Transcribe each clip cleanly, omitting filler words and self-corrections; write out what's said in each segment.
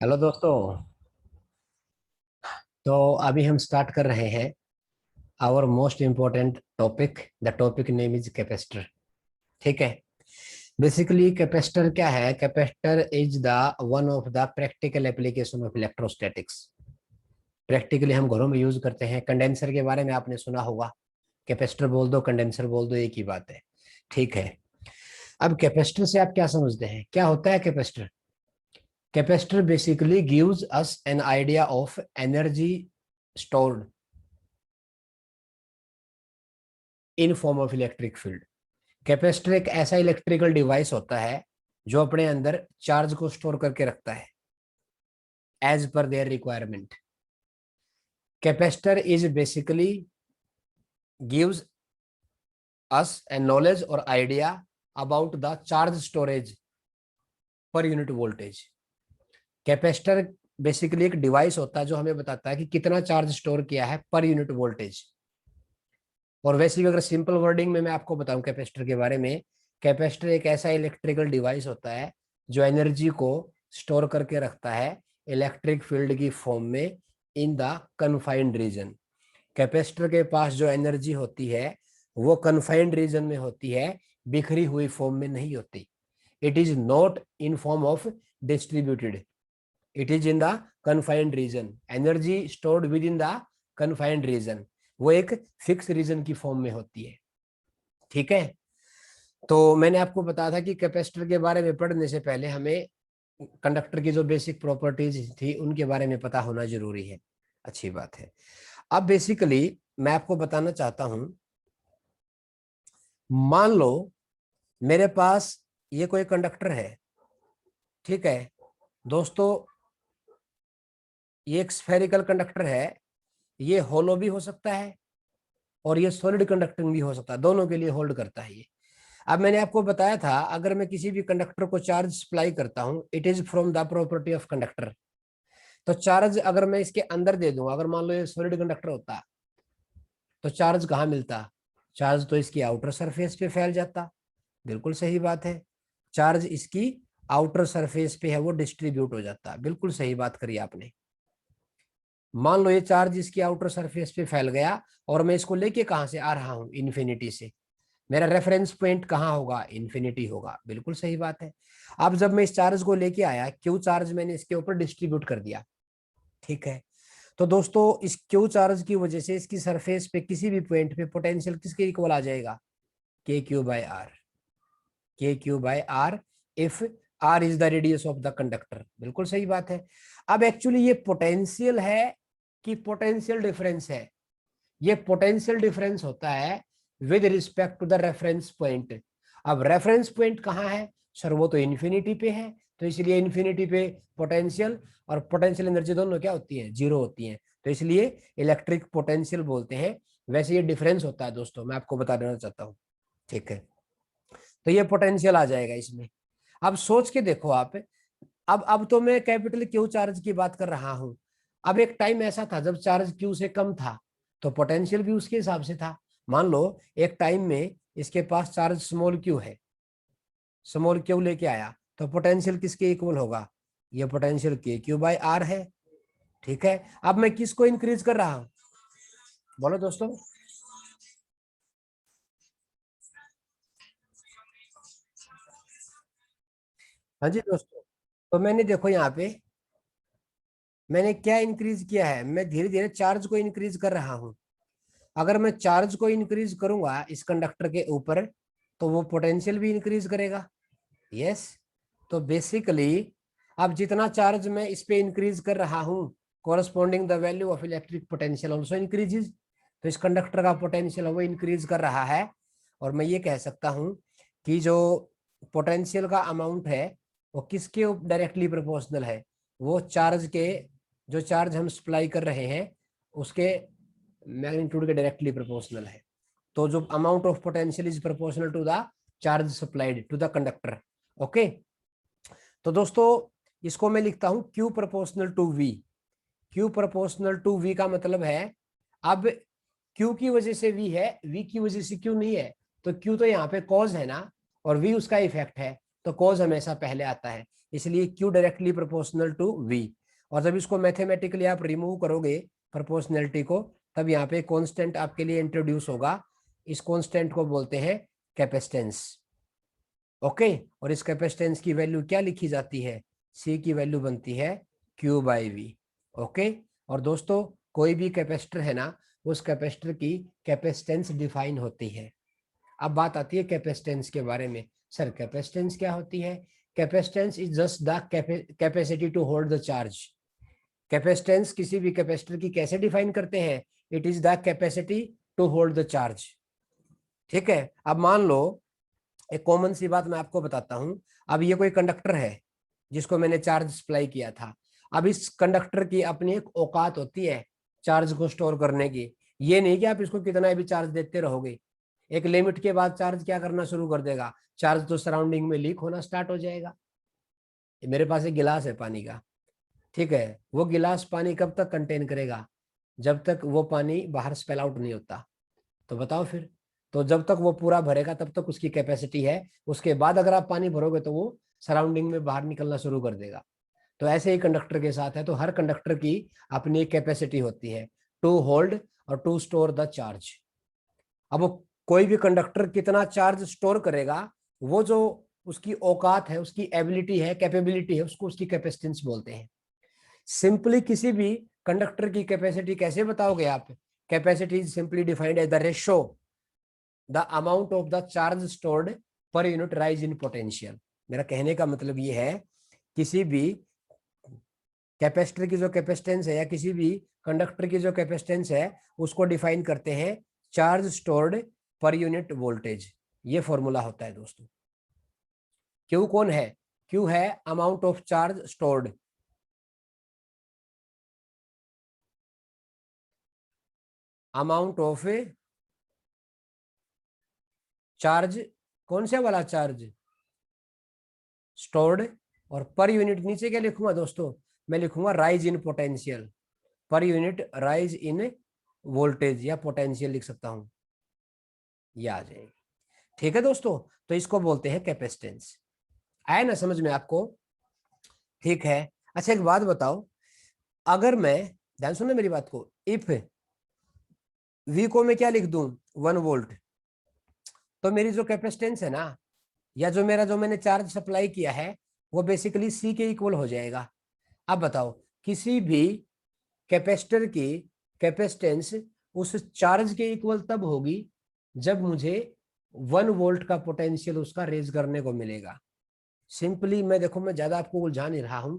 Hello दोस्तों। तो अभी हम स्टार्ट कर रहे हैं our most important topic. The topic name is capacitor. ठीक है। बेसिकली कैपेसिटर क्या है? Capacitor is the one of the practical application of electrostatics. Practically हम घरों में यूज करते हैं। कंडेंसर के बारे में आपने सुना होगा। कैपेसिटर बोल दो, कंडेंसर बोल दो, एक ही बात है। ठीक है। अब कैपेसिटर से आप क्या समझते हैं? क्या होता है capacitor? Capacitor basically gives us an idea of energy stored in form of electric field. Capacitor एक ऐसा इलेक्ट्रिकल डिवाइस होता है जो अपने अंदर चार्ज को स्टोर करके रखता है as per their requirement. Capacitor is basically gives us a knowledge और idea about the charge storage per unit voltage. Capacitor basically एक डिवाइस होता है जो हमें बताता है कि कितना चार्ज स्टोर किया है पर यूनिट वोल्टेज। और वैसे भी अगर सिंपल वर्डिंग में मैं आपको बताऊं कैपेसिटर के बारे में, कैपेसिटर एक ऐसा इलेक्ट्रिकल डिवाइस होता है जो एनर्जी को स्टोर करके रखता है इलेक्ट्रिक फील्ड की फॉर्म में in the confined region. Capacitor के पास जो एनर्जी होती है वो कन्फाइंड रीजन में होती है, बिखरी हुई फॉर्म में नहीं होती। It is not in form of distributed, it is in the confined region. Energy stored within the confined region, वो एक फिक्स रीजन की फॉर्म में होती है। ठीक है। तो मैंने आपको बताया था कि कैपेसिटर के बारे में पढ़ने से पहले हमें कंडक्टर की जो बेसिक प्रॉपर्टीज थी उनके बारे में पता होना जरूरी है। अच्छी बात है। अब बेसिकली मैं आपको बताना चाहता हूं, मान लो मेरे पास ये कोई कंडक्टर है। ठीक है दोस्तों, ये एक स्फेरिकल कंडक्टर है। ये होलो भी हो सकता है और ये सॉलिड कंडक्टिंग भी हो सकता है, दोनों के लिए होल्ड करता है ये। अब मैंने आपको बताया था अगर मैं किसी भी कंडक्टर को चार्ज सप्लाई करता हूं, it is from the property of conductor. तो चार्ज अगर मैं इसके अंदर दे दूं, अगर मान लो ये सॉलिड कंडक्टर होता तो चार्ज कहाँ मिलता? चार्ज तो इसकी आउटर सरफेस पे फैल जाता। बिल्कुल सही बात है। चार्ज इसकी आउटर सरफेस पे है, वो डिस्ट्रीब्यूट हो जाता। बिल्कुल सही बात करी आपने। मान लो ये चार्ज इसकी आउटर सरफेस पे फैल गया और मैं इसको लेके कहां से आ रहा हूं? इन्फिनिटी से। मेरा रेफरेंस पॉइंट कहाँ होगा? इन्फिनिटी होगा। बिल्कुल सही बात है। अब जब मैं इस चार्ज को लेके आया, क्यू चार्ज मैंने इसके ऊपर डिस्ट्रीब्यूट कर दिया। ठीक है। तो दोस्तों इस क्यू चार्ज की वजह से इसकी सरफेस पे किसी भी पॉइंट पे पोटेंशियल किसके इक्वल आ जाएगा? K Q by R. K Q by R if R is the radius of the conductor. बिल्कुल सही बात है। अब एक्चुअली ये पोटेंशियल है कि पोटेंशियल डिफरेंस है? ये पोटेंशियल डिफरेंस होता है with respect to the reference point. अब रेफरेंस पॉइंट कहाँ है सर? वो तो इन्फिनिटी पे है, तो इसलिए इन्फिनिटी पे पोटेंशियल और पोटेंशियल एनर्जी दोनों क्या होती है? जीरो होती है। तो इसलिए इलेक्ट्रिक पोटेंशियल बोलते हैं। वैसे ये डिफरेंस होता है दोस्तों, मैं आपको बता देना चाहता हूँ। ठीक है। तो ये पोटेंशियल आ जाएगा इसमें। अब सोच के देखो आप। अब तो मैं कैपिटल क्यू चार्ज की बात कर रहा हूं। अब एक टाइम ऐसा था जब चार्ज क्यू से कम था, तो पोटेंशियल भी उसके हिसाब से था। मान लो एक टाइम में इसके पास चार्ज स्मॉल क्यू है, स्मॉल क्यू लेके आया, तो पोटेंशियल किसके इक्वल होगा? ये पोटेंशियल के क्यू बाय आर है। ठीक है। अब मैं किसको इंक्रीज कर रहा हूं? बोलो दोस्तों। हाँ जी दोस्तों। तो मैंने देखो यहाँ पे मैंने क्या इंक्रीज किया है? मैं धीरे धीरे चार्ज को इंक्रीज कर रहा हूं। अगर मैं चार्ज को इंक्रीज करूंगा इस कंडक्टर के ऊपर, तो वो पोटेंशियल भी इंक्रीज करेगा। यस। तो बेसिकली अब जितना चार्ज मैं इस पे इंक्रीज कर रहा हूं, corresponding the value of electric potential also increases. तो इस कंडक्टर का पोटेंशियल वो इंक्रीज कर रहा है। और मैं ये कह सकता हूं कि जो पोटेंशियल का अमाउंट है वो किसके डायरेक्टली प्रोपोर्शनल है? वो चार्ज के, जो चार्ज हम सप्लाई कर रहे हैं उसके मैग्नीट्यूड के डायरेक्टली प्रोपोर्शनल है। तो जो amount of potential is proportional to the charge supplied to the conductor. Okay. तो दोस्तों इसको मैं लिखता हूं Q proportional to V। Q proportional to V का मतलब है, अब Q की वजह से V है, V की वजह से Q नहीं है। तो Q तो यहाँ पे कॉज है ना, और V उसका इफेक्ट है। तो कॉज हमेशा पहले आता है, इसलिए Q directly proportional to V। और जब इसको मैथमेटिकली आप रिमूव करोगे प्रोपोर्शनलिटी को, तब यहाँ पे कांस्टेंट आपके लिए इंट्रोड्यूस होगा। इस कांस्टेंट को बोलते हैं कैपेसिटेंस। ओके, और इस कैपेसिटेंस की वैल्यू क्या लिखी जाती है? C की वैल्यू बनती है Q/V। ओके, और दोस्तों कोई भी कैपेसिटर है ना, उस कैपेसिटर की कैपेसिटेंस डिफाइन होती है। अब बात आती है कैपेसिटेंस के बारे में। सर कैपेसिटेंस क्या होती है? Capacitance is just the capacity to hold the charge. Capacitance किसी भी कैपेसिटर की कैसे डिफाइन करते हैं? It is the capacity to hold the charge. ठीक है, अब मान लो एक कॉमन सी बात मैं आपको बताता हूं। अब ये कोई कंडक्टर है जिसको मैंने चार्ज सप्लाई किया था। अब इस कंडक्टर की अपनी एक औकात होती है चार्ज को स्टोर करने की। ये नहीं कि आप इसको कितना भी चार्ज देते रहोगे, एक लिमिट के बाद चार्ज क्या करना शुरू कर देगा, चार्ज तो सराउंडिंग में लीक होना स्टार्ट हो जाएगा। मेरे पास एक गिलास है पानी का, ठीक है, वो गिलास पानी कब तक कंटेन करेगा? जब तक वो पानी बाहर स्पेल आउट नहीं होता। तो बताओ फिर, तो जब तक वो पूरा भरेगा तब तक उसकी कैपेसिटी है, उसके बाद अगर आप पानी भरोगे तो वो सराउंडिंग में बाहर निकलना शुरू कर देगा। तो ऐसे ही कंडक्टर के साथ है। तो हर कंडक्टर की अपनी एक कैपेसिटी होती है टू होल्ड और टू स्टोर द चार्ज। अब वो कोई भी कंडक्टर कितना चार्ज स्टोर करेगा, वो जो उसकी औकात है, उसकी एबिलिटी है, कैपेबिलिटी है, उसको उसकी कैपेसिटेंस बोलते हैं। सिंपली किसी भी कंडक्टर की कैपेसिटी कैसे बताओगे आप? Capacity is simply defined as the ratio the amount of the charge stored per unit rise in potential. मेरा कहने का मतलब ये है, किसी भी कैपेसिटर की जो कैपेसिटेंस है या किसी भी कंडक्टर की जो कैपेसिटेंस है, उसको डिफाइन करते हैं charge stored per unit voltage. ये फॉर्मूला होता है दोस्तों। क्यू कौन है? क्यू है amount of charge stored. Amount of charge, कौन से वाला चार्ज? स्टोर्ड। और पर यूनिट नीचे क्या लिखूंगा दोस्तों? मैं लिखूंगा राइज इन पोटेंशियल। पर यूनिट राइज इन वोल्टेज या पोटेंशियल लिख सकता हूं, ये आ जाएगी। ठीक है दोस्तों, तो इसको बोलते हैं कैपेसिटेंस। आया ना समझ में आपको? ठीक है। अच्छा एक बात बताओ, अगर मैं, ध्यान सुनना मेरी बात को, इफ वी को मैं क्या लिख दूं? 1 वोल्ट। तो मेरी जो कैपेसिटेंस है ना, या जो मेरा जो मैंने चार्ज सप्लाई किया है, वो बेसिकली C के इक्वल हो जाएगा। अब बताओ, किसी भी कैपेसिटर की कैपेसिटेंस उस चार्ज के इक्वल तब होगी जब मुझे 1 वोल्ट का पोटेंशियल उसका रेज करने को मिलेगा। सिंपली मैं देखो, मैं ज्यादा आपको उलझा नहीं रहा हूं।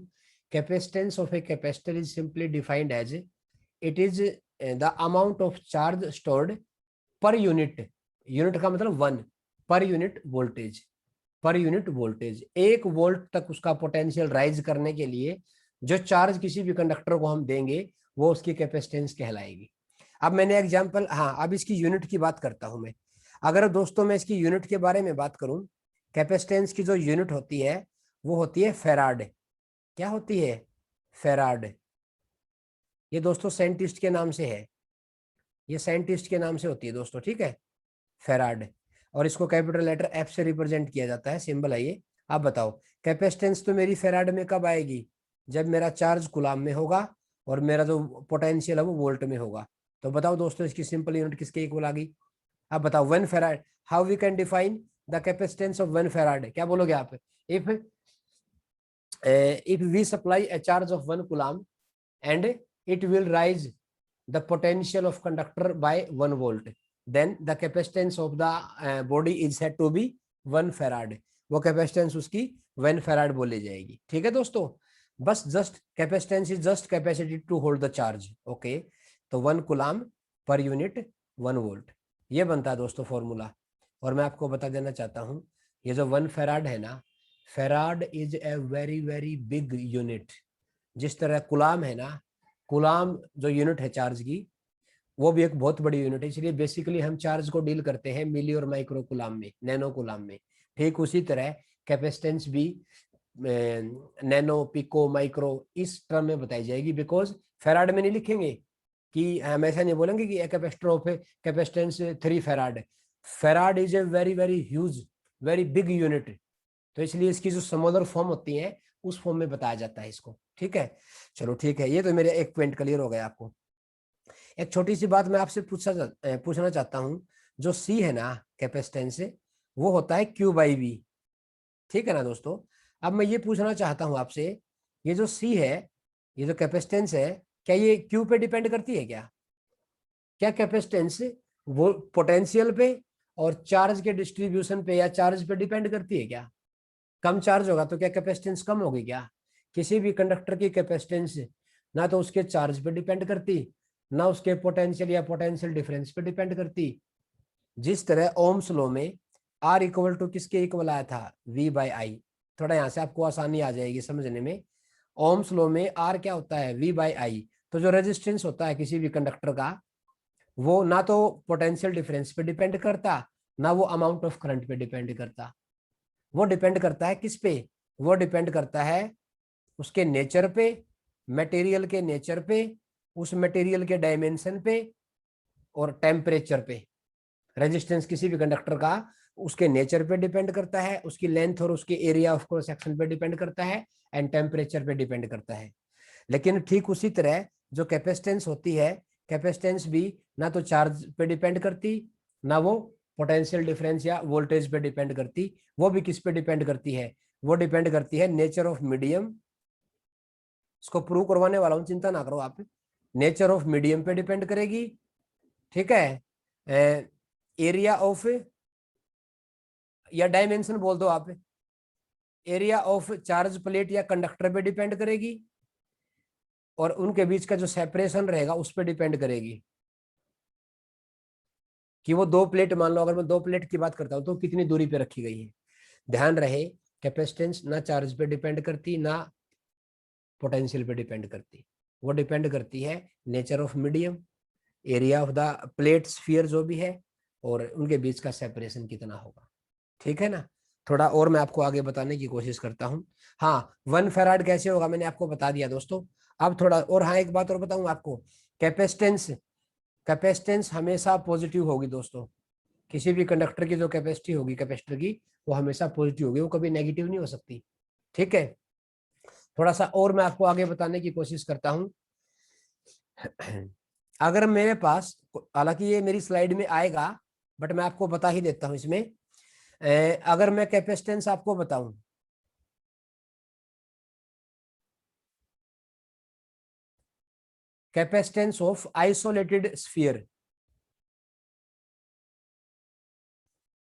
Capacitance of a capacitor is simply defined as it is the amount of charge stored per unit, unit का मतलब 1, per unit voltage. Per unit voltage 1 volt तक उसका पोटेंशियल राइज करने के लिए जो चार्ज किसी भी कंडक्टर को हम देंगे, वो उसकी कैपेसिटेंस कहलाएगी। अब मैंने एग्जांपल, हाँ अब इसकी यूनिट की बात करता हूं मैं। अगर दोस्तों मैं इसकी यूनिट के बारे में बात करूं, कैपेसिटेंस की जो यूनिट होती है वो होती है फेराड। क्या होती है? फेराड। ये दोस्तों साइंटिस्ट के नाम से है, ये साइंटिस्ट के नाम से होती है दोस्तों, ठीक है, फेराड। और इसको कैपिटल लेटर एफ से रिप्रेजेंट किया जाता है, सिंबल है ये। आप बताओ कैपेसिटेंस तो मेरी फेराड में कब आएगी? जब मेरा चार्ज कूलाम में होगा और मेरा जो पोटेंशियल है वो वोल्ट में होगा। तो बताओ दोस्तों इसकी सिंपल यूनिट किसके इक्वल आ गई? आप बताओ 1 farad. How we can define the capacitance of 1 farad? क्या बोलोगे आप? If we supply a charge of 1 coulomb and it will rise the potential of conductor by 1 volt, then the capacitance of the body is said to be 1 farad। वो capacitance उसकी 1 farad बोली जाएगी। ठीक है दोस्तों, बस just capacitance is just capacity to hold the charge. Okay, तो 1 coulomb per unit 1 volt, ये बनता है दोस्तों फॉर्मूला। और मैं आपको बता देना चाहता हूं, ये जो 1 फेराड है ना, farad is a very very big unit. जिस तरह कुलाम है ना, कुलाम जो यूनिट है चार्ज की, वो भी एक बहुत बड़ी यूनिट है। इसलिए बेसिकली हम चार्ज को डील करते हैं मिली और माइक्रो कुलाम में, नैनो कुलाम में। ठीक उसी तरह कैपेसिटेंस भी नैनो, पिको, माइक्रो इस टर्म में बताई जाएगी। बिकॉज फेराड में नहीं लिखेंगे कि हम ऐसा नहीं बोलेंगे कि capacitor of capacitance 3 farad. Farad is a very very huge, very big unit. तो इसलिए इसकी जो स्मॉलर फॉर्म होती है उस फॉर्म में बताया जाता है इसको। ठीक है, चलो ठीक है, ये तो मेरे एक पॉइंट क्लियर हो गया आपको। एक छोटी सी बात मैं आपसे पूछना चाहता हूँ, जो सी है ना कैपेसिटेंस, वो होता है क्यू बाई वी। ठीक है ना दोस्तों। अब मैं ये पूछना चाहता हूँ आपसे, ये जो सी है, ये जो कैपेसिटेंस है, क्या ये क्यू पे डिपेंड करती है क्या? क्या कैपेसिटेंस वो पोटेंशियल पे और चार्ज के डिस्ट्रीब्यूशन पे या चार्ज पे डिपेंड करती है क्या? कम चार्ज होगा तो क्या कैपेसिटेंस कम होगी क्या? किसी भी कंडक्टर की कैपेसिटेंस ना तो उसके चार्ज पे डिपेंड करती, ना उसके पोटेंशियल या पोटेंशियल डिफरेंस पे डिपेंड करती। जिस तरह ओम्स लॉ में आर इक्वल टू किसके इक्वल आया था? V by I. थोड़ा यहाँ से आपको आसानी आ जाएगी समझने में। ओम्स लॉ में आर क्या होता है? V by I. तो जो रेजिस्टेंस होता है किसी भी कंडक्टर का, वो ना तो पोटेंशियल डिफरेंस पे डिपेंड करता, ना वो अमाउंट ऑफ करंट पे डिपेंड करता। वो डिपेंड करता है किस पे? वो डिपेंड करता है उसके नेचर पे, मटेरियल के नेचर पे, उस मटेरियल के डायमेंशन पे और टेम्परेचर पे। रेजिस्टेंस किसी भी कंडक्टर का उसके नेचर पे डिपेंड करता है, उसकी लेंथ और उसके एरिया ऑफ क्रॉस सेक्शन पे डिपेंड करता है, एंड टेम्परेचर पे डिपेंड करता है। लेकिन ठीक उसी तरह जो कैपेसिटेंस होती है, कैपेसिटेंस भी ना तो चार्ज पे डिपेंड करती, ना वो पोटेंशियल डिफरेंस या वोल्टेज पे डिपेंड करती। वो भी किस पे डिपेंड करती है? वो डिपेंड करती है नेचर ऑफ मीडियम। इसको प्रूव करवाने वाला हूं, चिंता ना करो आप। नेचर ऑफ मीडियम पे डिपेंड करेगी। ठीक है, एरिया ऑफ या डायमेंशन बोल दो आप, एरिया ऑफ चार्ज प्लेट या कंडक्टर पे डिपेंड करेगी, और उनके बीच का जो सेपरेशन रहेगा उस पर डिपेंड करेगी कि वो दो प्लेट, मान लो अगर मैं दो प्लेट की बात करता हूं तो कितनी दूरी पे रखी गई है। ध्यान रहे, कैपेसिटेंस ना चार्ज पे डिपेंड करती, ना पोटेंशियल पे डिपेंड करती। वो डिपेंड करती है nature of medium, area of the plate sphere जो भी है, और उनके बीच का सेपरेशन कितना होगा। ठीक है ना। थोड़ा और मैं आपको आगे बताने की कोशिश करता हूँ। हाँ, 1 फैराड कैसे होगा मैंने आपको बता दिया दोस्तों। अब थोड़ा और, हाँ एक बात और बताऊँ आपको, कैपेसिटेंस, कैपेसिटेंस हमेशा पॉजिटिव होगी दोस्तों। किसी भी कंडक्टर की जो कैपेसिटी होगी, कैपेसिटर की, वो हमेशा पॉजिटिव होगी, वो कभी नेगेटिव नहीं हो सकती। ठीक है, थोड़ा सा और मैं आपको आगे बताने की कोशिश करता हूँ। अगर मेरे पास, हालांकि ये मेरी स्लाइड में आएगा, बट मैं आपको बता ही देता हूं इसमें। अगर मैं कैपेसिटेंस आपको बताऊं, capacitance of isolated sphere,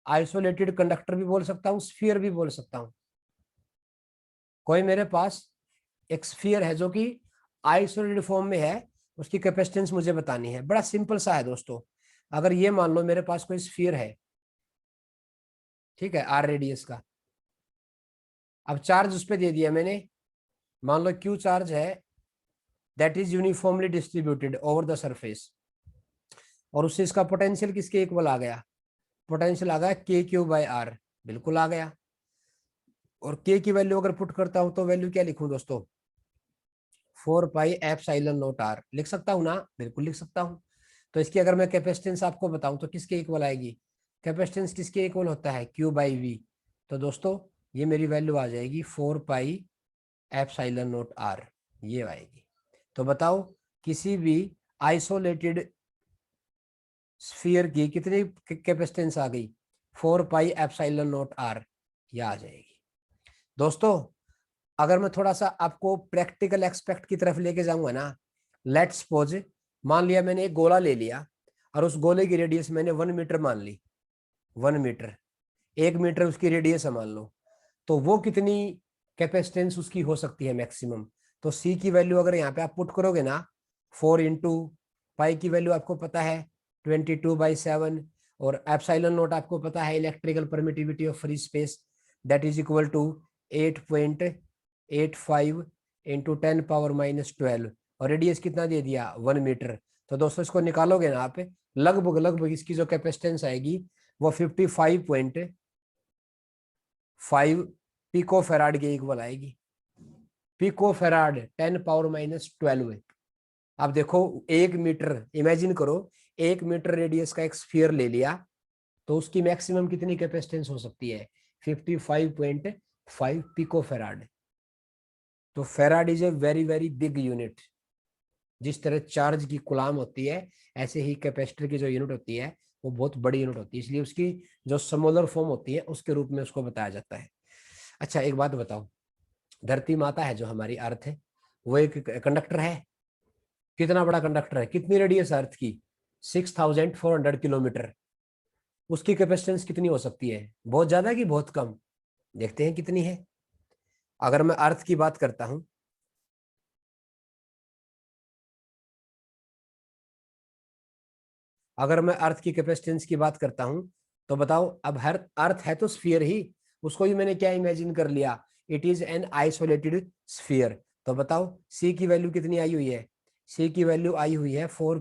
isolated conductor भी बोल सकता हूं, स्फीयर भी बोल सकता हूं। कोई मेरे पास एक स्फीयर है जो कि आइसोलेटेड फॉर्म में है, उसकी कैपेसिटेंस मुझे बतानी है। बड़ा सिंपल सा है दोस्तों। अगर ये मान लो मेरे पास कोई स्फीयर है, ठीक है, आर रेडियस का। अब चार्ज उस पर दे दिया मैंने, मान लो क्यू चार्ज है, that is uniformly distributed over the surface, और उससे इसका पोटेंशियल किसके इक्वल आ गया? पोटेंशियल आ गया के क्यू बाई आर, बिल्कुल आ गया। और के की वैल्यू अगर पुट करता हूं तो वैल्यू क्या लिखूं दोस्तों? 4 पाई एप्सिलॉन नॉट आर लिख सकता हूं ना? बिल्कुल लिख सकता हूं। तो इसकी अगर मैं कैपेसिटेंस आपको बताऊं तो किसके इक्वल आएगी? कैपेसिटेंस किसके इक्वल होता है? Q by V. तो दोस्तों ये मेरी वैल्यू आ जाएगी 4 पाई एप्सिलॉन नॉट आर, ये आएगी। तो बताओ, किसी भी आइसोलेटेड स्फीयर की कितनी कैपेसिटेंस आ गई? 4 पाई एप्सिलॉन नॉट आर, ये आ जाएगी। दोस्तों अगर मैं थोड़ा सा आपको प्रैक्टिकल एक्सपेक्ट की तरफ लेके जाऊंगा ना, लेट्स सपोज, मान लिया मैंने एक गोला ले लिया और उस गोले की रेडियस मैंने 1 मीटर मान ली। 1 मीटर, 1 मीटर उसकी रेडियस है मान लो, तो वो कितनी कैपेसिटेंस उसकी हो सकती है मैक्सिमम? तो सी की वैल्यू अगर यहाँ पे आप पुट करोगे ना, 4 × पाई की वैल्यू आपको पता है 22/7, और एप्सिलॉन नोट आपको पता है electrical permittivity of free space, that is equal to 8.85 into 10⁻⁻12, और रेडियस कितना दे दिया? 1 मीटर। तो दोस्तों इसको निकालोगे ना आप, लगभग लगभग इसकी जो कैपेसिटेंस आएगी वो 55.5 पिको फेराड के इक्वल आएगी। Pico farad 10⁻⁻12। अब देखो 1 मीटर, इमेजिन करो 1 मीटर रेडियस का एक स्फीयर ले लिया, तो उसकी मैक्सिमम कितनी कैपेसिटेंस हो सकती है? 5 पिको फेराड। तो farad is a very very big unit. जिस तरह चार्ज की कूलाम होती है, ऐसे ही कैपेसिटर की जो यूनिट होती है वो बहुत बड़ी यूनिट होती है, इसलिए उसकी जो स्मॉलर फॉर्म होती है उसके रूप में उसको बताया जाता है। अच्छा एक बात बताओ, धरती माता है जो हमारी अर्थ है, वो एक कंडक्टर है। कितना बड़ा कंडक्टर है, कितनी रेडियस अर्थ की, 6400 किलोमीटर। उसकी कैपेसिटेंस कितनी हो सकती है, बहुत ज्यादा कि बहुत कम, देखते हैं कितनी है। अगर मैं अर्थ की बात करता हूं, अगर मैं अर्थ की कैपेसिटेंस की बात करता हूं, तो बताओ, अब हर अर्थ है तो स्फीयर ही, उसको ही मैंने क्या इमेजिन कर लिया, it is an isolated sphere. तो बताओ सी की वैल्यू कितनी आई हुई है, सी की वैल्यू आई हुई है 4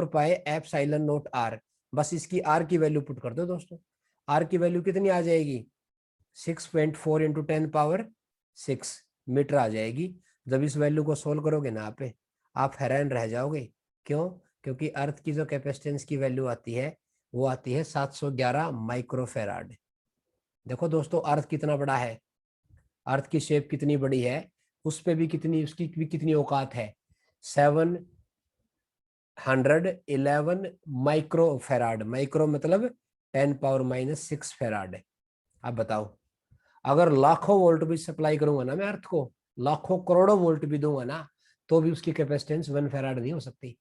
पाई एप्सिलॉन नॉट आर। बस इसकी आर की वैल्यू पुट कर दो दोस्तों, आर की वैल्यू कितनी आ जाएगी, 6.4 इंटू 10 पावर 6 मीटर आ जाएगी। जब इस वैल्यू को सोल्व करोगे ना आप हैरान रह जाओगे। क्यों? क्योंकि अर्थ की जो कैपेसिटेंस की वैल्यू आती है वो आती है 711 माइक्रोफेराड। देखो दोस्तों अर्थ कितना बड़ा है, अर्थ की शेप कितनी बड़ी है, उस पे भी कितनी, उसकी भी कितनी औकात है, 711 माइक्रोफेराड। माइक्रो मतलब 10 पावर-6 फेराड है। अब बताओ, अगर लाखों वोल्ट भी सप्लाई करूंगा ना मैं अर्थ को, लाखों करोड़ों वोल्ट भी दूंगा ना, तो भी उसकी कैपेसिटेंस 1 फेराड नहीं हो सकती।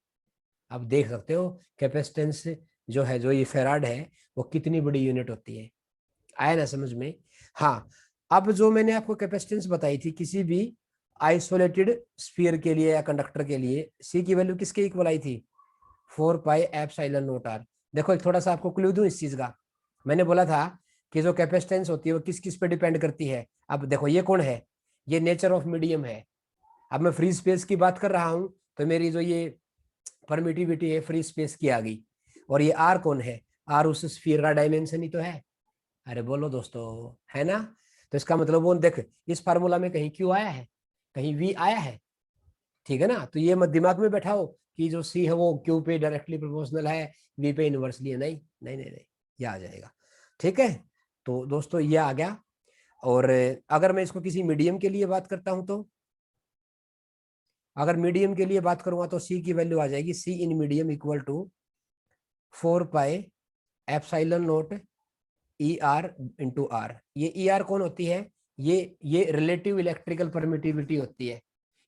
अब देख सकते हो कैपेसिटेंस जो है, जो ये फेराड है, वो कितनी बड़ी यूनिट होती है। आया ना समझ में? हाँ। अब जो मैंने आपको कैपेसिटेंस बताई थी किसी भी आइसोलेटेड स्फीयर के लिए या कंडक्टर के लिए, सी की वैल्यू किसके इक्वल आई थी, 4 पाई एप्सिलॉन नॉट आर। देखो एक थोड़ा सा आपको क्लू दूं इस चीज का, मैंने बोला था कि जो कैपेसिटेंस होती है वो किस किस पे डिपेंड करती है। अब देखो ये कौन है, ये नेचर ऑफ मीडियम है। अब मैं फ्री स्पेस की बात कर रहा हूं, तो मेरी जो ये परमिटिविटी है फ्री स्पेस की आ गई। और ये आर कौन है, आर उस स्फीयर का डायमेंशन ही तो है। अरे बोलो दोस्तों, है ना? तो इसका मतलब वो देख, इस फार्मूला में कहीं क्यू आया है, कहीं वी आया है, ठीक है ना? तो ये मत दिमाग में बैठाओ कि जो सी है वो क्यू पे डायरेक्टली प्रोपोर्शनल है, वी पे इनवर्सली है। नहीं नहीं नहीं नहीं, ये आ जाएगा। ठीक है, तो दोस्तों ये आ गया। और अगर मैं इसको किसी मीडियम के लिए बात करता हूं, तो अगर मीडियम के लिए बात करूंगा तो सी की वैल्यू आ जाएगी, C in medium equal to 4 pi epsilon naught E R into R. ये ई आर कौन होती है, ये रिलेटिव इलेक्ट्रिकल परमिटिविटी होती है,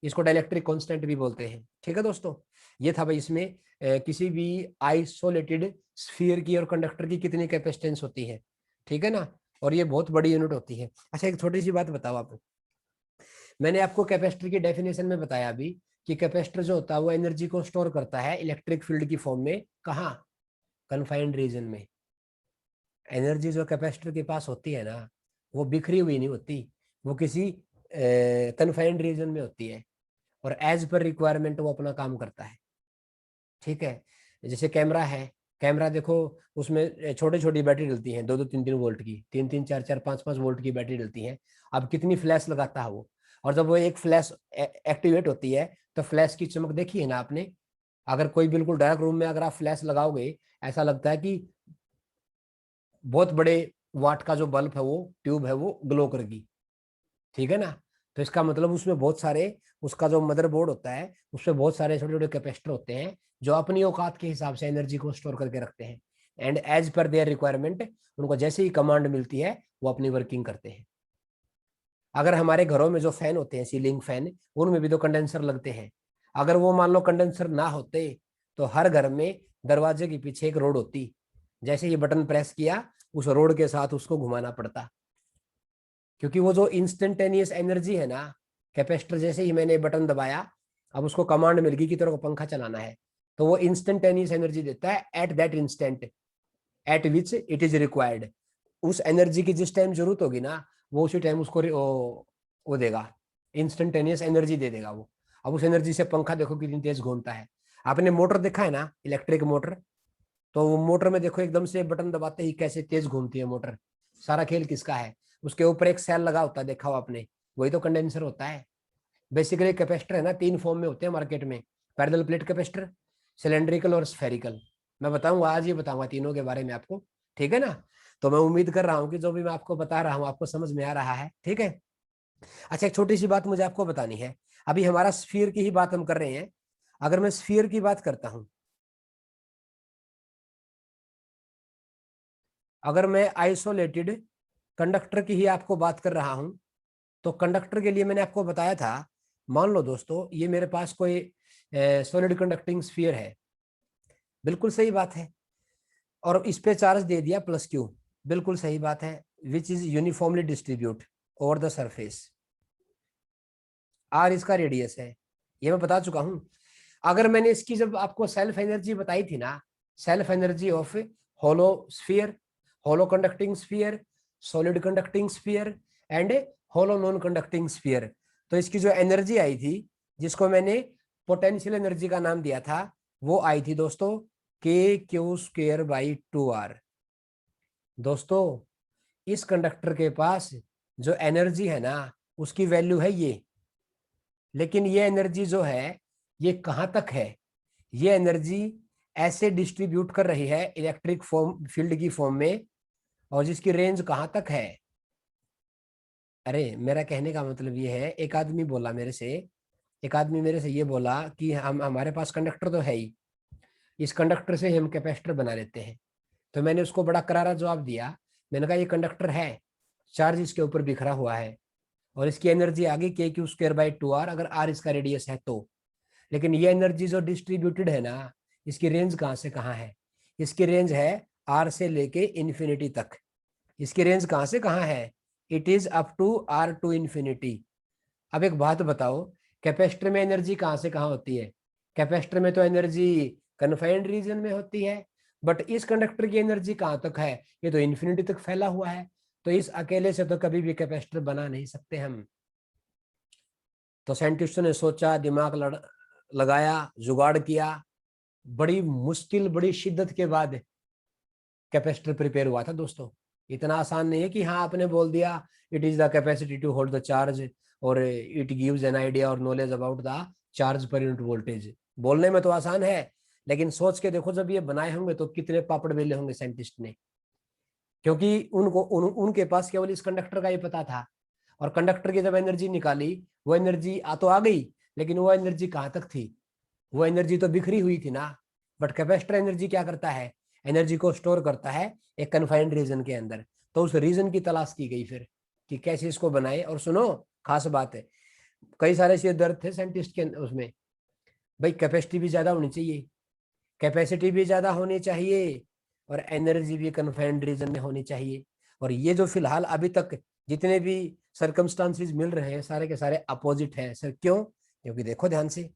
इसको डाइलेक्ट्रिक कांस्टेंट भी बोलते हैं। ठीक है दोस्तों, ये था भाई इसमें किसी भी आइसोलेटेड स्फीयर की और कंडक्टर की कितनी कैपेसिटेंस होती है। ठीक है ना? और ये बहुत बड़ी यूनिट होती है। अच्छा एक छोटी सी बात बताओ आप, मैंने आपको कैपेसिटर की डेफिनेशन में बताया अभी कि कैपेसिटर जो होता है वो एनर्जी को स्टोर करता है इलेक्ट्रिक फील्ड की फॉर्म में। कहाँ? कन्फाइंड रीजन में। एनर्जी जो कैपेसिटर के पास होती है ना, वो बिखरी हुई नहीं होती, वो किसी कन्फाइंड रीजन में होती है, और एज पर रिक्वायरमेंट वो अपना काम करता है। ठीक है, जैसे कैमरा है, कैमरा देखो, उसमें छोटी छोटी बैटरी डलती हैं, 2-2 3-3 वोल्ट की, 3-3 4-4 5-5 वोल्ट की बैटरी डलती हैं। अब कितनी फ्लैश लगाता है वो, और जब वो एक फ्लैश एक्टिवेट होती है, तो फ्लैश की चमक देखी है ना आपने? अगर कोई बिल्कुल डार्क रूम में अगर आप फ्लैश लगाओगे, ऐसा लगता है कि बहुत बड़े वाट का जो बल्ब है, वो ट्यूब है, वो ग्लो करेगी। ठीक है ना? तो इसका मतलब उसमें बहुत सारे, उसका जो मदरबोर्ड होता है उसमें बहुत सारे छोटे छोटे कैपेसिटर होते हैं, जो अपनी औकात के हिसाब से एनर्जी को स्टोर करके रखते हैं। And as per their requirement, उनको जैसे ही कमांड मिलती है वो अपनी वर्किंग करते हैं। अगर हमारे घरों में जो फैन होते हैं, सीलिंग फैन, उनमें भी तो कंडेंसर लगते हैं। अगर वो मान लो कंडेंसर ना होते, तो हर घर में दरवाजे के पीछे एक रोड होती, जैसे ही बटन प्रेस किया उस रोड के साथ उसको घुमाना पड़ता। क्योंकि वो जो इंस्टेंटेनियस एनर्जी है ना, कैपेसिटर जैसे ही मैंने बटन दबाया, अब उसको कमांड मिल गई कि तेरे को पंखा चलाना है, तो वो इंस्टेंटेनियस एनर्जी देता है at that instant eight which it is required. उस एनर्जी की जिस टाइम जरूरत होगी ना, वो उसी टाइम उसको वो देगा, इंस्टेंटेनियस एनर्जी दे देगा वो। अब उस एनर्जी से पंखा देखो कितनी तेज घूमता है। आपने मोटर देखा है ना, इलेक्ट्रिक मोटर, तो वो मोटर में देखो एकदम से बटन दबाते ही कैसे तेज घूमती है मोटर। सारा खेल किसका है? उसके ऊपर एक सेल लगा होता है, देखा हो आपने, वही तो कंडेंसर होता है। बेसिकली कैपेसिटर है ना, 3 फॉर्म में होते हैं मार्केट में, पैरेलल प्लेट कैपेसिटर, सिलेंड्रिकल और स्फेरिकल। मैं बताऊंगा आज, ये बताऊंगा तीनों के बारे में आपको, ठीक है ना। तो मैं उम्मीद कर रहा हूं कि जो भी मैं आपको बता रहा हूं आपको समझ में आ रहा है, ठीक है। अच्छा, एक छोटी सी बात मुझे आपको बतानी है। अभी हमारा स्फीयर की ही बात हम कर रहे हैं। अगर मैं स्फीयर की बात करता हूं, अगर मैं आइसोलेटेड कंडक्टर की ही आपको बात कर रहा हूं, तो कंडक्टर के लिए मैंने आपको बताया था, मान लो दोस्तों ये मेरे पास कोई सॉलिड कंडक्टिंग स्फीयर है, बिल्कुल सही बात है, और इस पे चार्ज दे दिया प्लस क्यू, बिल्कुल सही बात है, which is uniformly distribute over the surface. R इसका रेडियस है, ये मैं बता चुका हूं। अगर मैंने इसकी जब आपको सेल्फ एनर्जी बताई थी ना, self energy of hollow sphere, hollow conducting sphere, solid conducting sphere and hollow non conducting sphere, तो इसकी जो एनर्जी आई थी, जिसको मैंने पोटेंशियल एनर्जी का नाम दिया था, वो आई थी दोस्तों के क्यू स्क्वेयर बाई 2r। दोस्तों इस कंडक्टर के पास जो एनर्जी है ना, उसकी वैल्यू है ये, लेकिन ये एनर्जी जो है ये कहां तक है, ये एनर्जी ऐसे डिस्ट्रीब्यूट कर रही है इलेक्ट्रिक फॉर्म फील्ड की फॉर्म में, और जिसकी रेंज कहां तक है। अरे मेरा कहने का मतलब ये है, एक आदमी बोला मेरे से, एक आदमी मेरे से ये बोला कि हम हमारे पास कंडक्टर तो है ही, इस कंडक्टर से हम कैपेसिटर बना लेते हैं। तो मैंने उसको बड़ा करारा जवाब दिया, मैंने कहा ये कंडक्टर है, चार्ज इसके ऊपर बिखरा हुआ है, और इसकी एनर्जी आ गई के क्यू स्क्वायर बाई 2r, अगर r इसका रेडियस है तो। लेकिन ये एनर्जी जो डिस्ट्रीब्यूटेड है ना, इसकी रेंज कहाँ से कहाँ है, इसकी रेंज है r से लेके इन्फिनिटी तक। इसकी रेंज कहाँ से कहाँ है, it is up to r to infinity. अब एक बात बताओ, कैपेसिटर में एनर्जी कहाँ से कहाँ होती है, कैपेसिटर में तो एनर्जी कन्फाइंड रीजन में होती है, बट इस कंडक्टर की एनर्जी कहाँ तक है, ये तो इन्फिनिटी तक फैला हुआ है, तो इस अकेले से तो कभी भी कैपेसिटर बना नहीं सकते हम। तो साइंटिस्टों ने सोचा, दिमाग लगाया, जुगाड़ किया, बड़ी मुश्किल बड़ी शिद्दत के बाद कैपेसिटर प्रिपेयर हुआ था दोस्तों। इतना आसान नहीं है कि हाँ आपने बोल दिया it is the capacity to hold the charge, और इट गिव्स एन आइडिया और knowledge about the charge per unit voltage. बोलने में तो आसान है, लेकिन सोच के देखो जब ये बनाए होंगे तो कितने पापड़ बेले होंगे साइंटिस्ट ने, क्योंकि उनके पास केवल इस कंडक्टर का ही पता था, और कंडक्टर की जब एनर्जी निकाली, वो एनर्जी तो आ गई, लेकिन वो एनर्जी कहाँ तक थी, वो एनर्जी तो बिखरी हुई थी ना। बट कैपेसिटर एनर्जी क्या करता है, एनर्जी को स्टोर करता है एक कन्फाइंड रीजन के अंदर। तो उस रीजन की तलाश की गई फिर कि कैसे इसको बनाए। और सुनो, खास बात है, कई सारे से दर्द थे साइंटिस्ट के उसमें, भाई कैपेसिटी भी ज्यादा होनी चाहिए, कैपेसिटी भी ज्यादा होनी चाहिए, और एनर्जी भी कन्फाइंड रीजन में होनी चाहिए। और ये जो फिलहाल अभी तक जितने भी सर्कमस्टांसेस मिल रहे हैं, सारे के सारे अपोजिट हैं सर। क्यों? क्योंकि देखो ध्यान से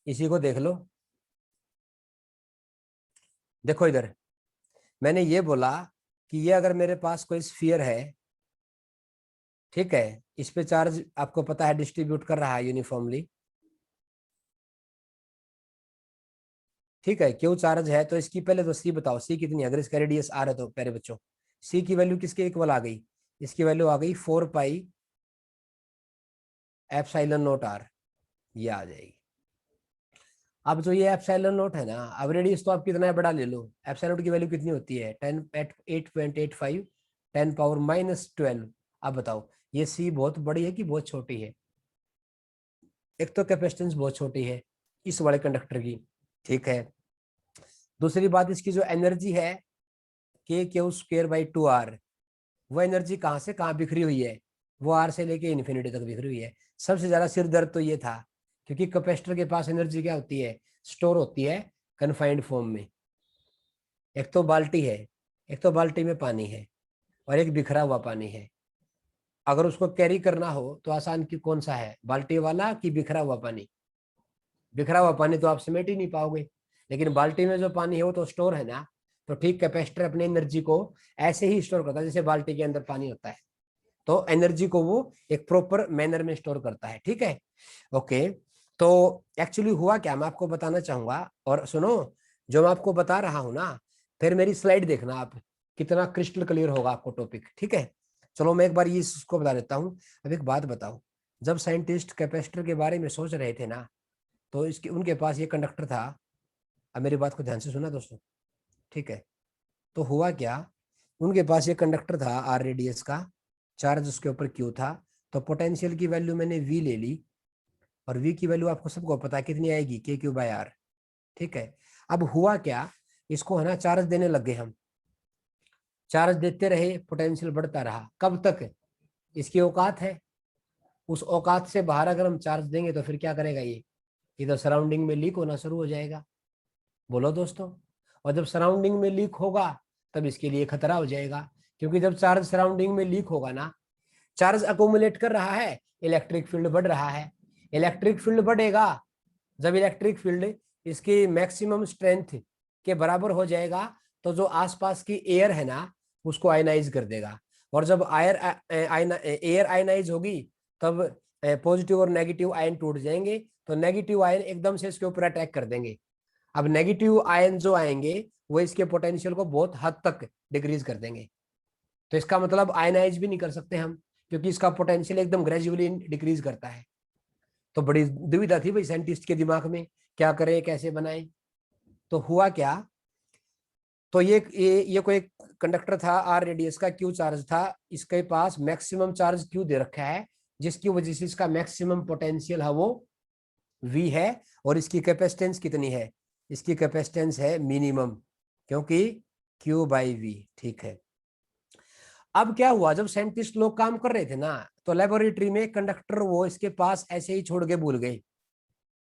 इसी को देख लो, देखो इधर, मैंने ये बोला कि ये अगर मेरे पास कोई स्फीयर है, ठीक है, इस पे चार्ज आपको पता है डिस्ट्रीब्यूट कर रहा है यूनिफॉर्मली, ठीक है, क्यों चार्ज है, तो इसकी पहले तो सी बताओ, सी कितनी है, अगर इसका रेडियस आर है तो प्यारे बच्चों, सी की वैल्यू किसके इक्वल आ गई, इसकी वैल्यू आ गई 4 पाई एप्सिलॉन नोट आर, ये आ जाएगी। अब जो ये एप्सिलॉन नोट है ना, अब रेडियस तो आप कितना है बड़ा ले लो, एप्सिलॉन नोट की वैल्यू कितनी होती है 10 8.85 10⁻⁻12। अब बताओ ये सी बहुत बड़ी है कि बहुत छोटी है, एक तो कैपेसिटेंस बहुत छोटी है इस वाले कंडक्टर की, ठीक है। दूसरी बात, इसकी जो एनर्जी है के क्यू स्क्वायर बाई 2r, वो एनर्जी कहाँ से कहाँ बिखरी हुई है, वो आर से लेके इन्फिनिटी तक बिखरी हुई है। सबसे ज्यादा सिर दर्द तो ये था, क्योंकि कैपेसिटर के पास एनर्जी क्या होती है, स्टोर होती है कन्फाइंड फॉर्म में। एक तो बाल्टी है, एक तो बाल्टी में पानी है, और एक बिखरा हुआ पानी है। अगर उसको कैरी करना हो तो आसान की कौन सा है, बाल्टी वाला कि बिखरा हुआ पानी? बिखरा हुआ पानी तो आप समेट ही नहीं पाओगे, लेकिन बाल्टी में जो पानी है वो तो स्टोर है ना। तो ठीक कैपेसिटर अपनी एनर्जी को ऐसे ही स्टोर करता है जैसे बाल्टी के अंदर पानी होता है, तो एनर्जी को वो एक प्रॉपर मैनर में स्टोर करता है, ठीक है। ओके, तो एक्चुअली हुआ क्या मैं आपको बताना चाहूंगा, और सुनो, जो मैं आपको बता रहा हूं ना, फिर मेरी स्लाइड देखना आप, कितना क्रिस्टल क्लियर होगा आपको टॉपिक, ठीक है। चलो मैं एक बार ये इसको बता देता हूँ। अब एक बात बताओ, जब साइंटिस्ट कैपेसिटर के बारे में सोच रहे थे ना, तो इसके उनके पास ये कंडक्टर था। अब मेरी बात को ध्यान से सुना दोस्तों, ठीक है। तो हुआ क्या, उनके पास ये कंडक्टर था आर रेडियस का, चार्ज उसके ऊपर क्यू था। तो पोटेंशियल की वैल्यू मैंने वी ले ली, और वी की वैल्यू आपको सबको पता है कितनी आएगी, के क्यू बाय आर, ठीक है। अब हुआ क्या, इसको है ना चार्ज देने लग गए हम, चार्ज देते रहे, पोटेंशियल बढ़ता रहा। कब तक, इसकी औकात है, उस औकात से बाहर अगर हम चार्ज देंगे तो फिर क्या करेगा ये, इधर सराउंडिंग में लीक होना शुरू हो जाएगा। बोलो दोस्तों। और जब सराउंडिंग में लीक होगा तब इसके लिए खतरा हो जाएगा, क्योंकि जब चार्ज सराउंडिंग में लीक होगा ना, चार्ज अकोमुलेट कर रहा है, इलेक्ट्रिक फील्ड बढ़ रहा है। इलेक्ट्रिक फील्ड बढ़ेगा, जब इलेक्ट्रिक फील्ड इसकी मैक्सिमम स्ट्रेंथ के बराबर हो जाएगा तो जो आसपास की एयर है ना उसको आयनाइज कर देगा। और जब एयर आयनाइज होगी तब पॉजिटिव और नेगेटिव आयन टूट जाएंगे, तो नेगेटिव आयन एकदम से इसके ऊपर अटैक कर देंगे। अब नेगेटिव आयन जो आएंगे वो इसके पोटेंशियल को बहुत हद तक डिक्रीज कर देंगे। तो इसका मतलब आयनाइज भी नहीं कर सकते हम, क्योंकि इसका पोटेंशियल एकदम ग्रेजुअली डिक्रीज करता है। तो बड़ी दुविधा थी भाई साइंटिस्ट के दिमाग में, क्या करें कैसे बनाए। तो हुआ क्या, तो ये कोई कंडक्टर था आर रेडियस का, क्यू चार्ज था, इसके पास मैक्सिमम चार्ज क्यू दे रखा है, जिसकी वजह से इसका मैक्सिमम पोटेंशियल है वो वी है। और इसकी कैपेसिटेंस कितनी है, इसकी कैपेसिटेंस है मिनिमम, क्योंकि क्यू बाई वी, ठीक है। अब क्या हुआ, जब साइंटिस्ट लोग काम कर रहे थे ना, तो लेबोरेटरी में कंडक्टर वो इसके पास ऐसे ही छोड़ के भूल गए,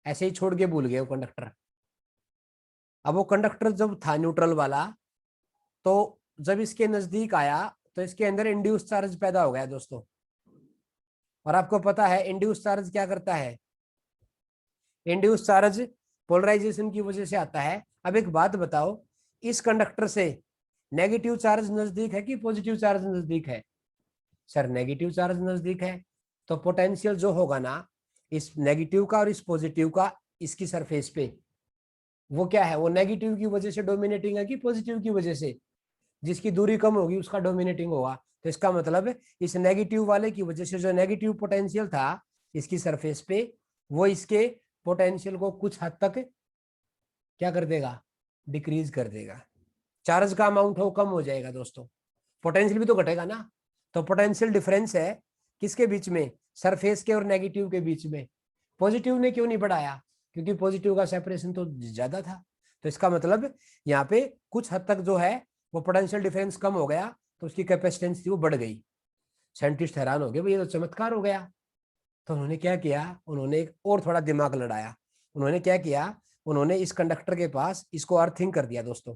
ऐसे ही छोड़ के भूल गए वो कंडक्टर। अब वो कंडक्टर जब था न्यूट्रल वाला, तो जब इसके नजदीक आया तो इसके अंदर इंड्यूस चार्ज पैदा हो गया दोस्तों। और आपको पता है इंड्यूस चार्ज क्या करता है, इंड्यूस चार्ज पोलराइजेशन की वजह से आता है। अब एक बात बताओ, इस कंडक्टर से नेगेटिव चार्ज नजदीक है कि पॉजिटिव चार्ज नजदीक है, सर नेगेटिव चार्ज नजदीक है। तो पोटेंशियल जो होगा ना इस नेगेटिव का और इस पॉजिटिव का इसकी सरफेस पे, वो क्या है, वो नेगेटिव की वजह से डोमिनेटिंग है कि पॉजिटिव की वजह से, जिसकी दूरी कम होगी उसका डोमिनेटिंग होगा। तो इसका मतलब इस नेगेटिव वाले की वजह से जो नेगेटिव पोटेंशियल था इसकी सरफेस पे, वो इसके पोटेंशियल को कुछ हद तक क्या कर देगा, डिक्रीज कर देगा। चार्ज का अमाउंट हो कम हो जाएगा दोस्तों, पोटेंशियल भी तो घटेगा ना। तो पोटेंशियल डिफरेंस है किसके बीच में, सरफेस के और नेगेटिव के बीच में। पॉजिटिव ने क्यों नहीं बढ़ाया, क्योंकि पॉजिटिव का सेपरेशन तो ज्यादा था। तो इसका मतलब यहाँ पे कुछ हद तक जो है वो पोटेंशियल डिफरेंस कम हो गया, तो उसकी कैपेसिटेंस थी वो बढ़ गई। साइंटिस्ट हैरान हो गए, भाई ये तो चमत्कार हो गया। तो उन्होंने क्या किया, उन्होंने एक और थोड़ा दिमाग लड़ाया। उन्होंने क्या किया, उन्होंने इस कंडक्टर के पास इसको अर्थिंग कर दिया दोस्तों।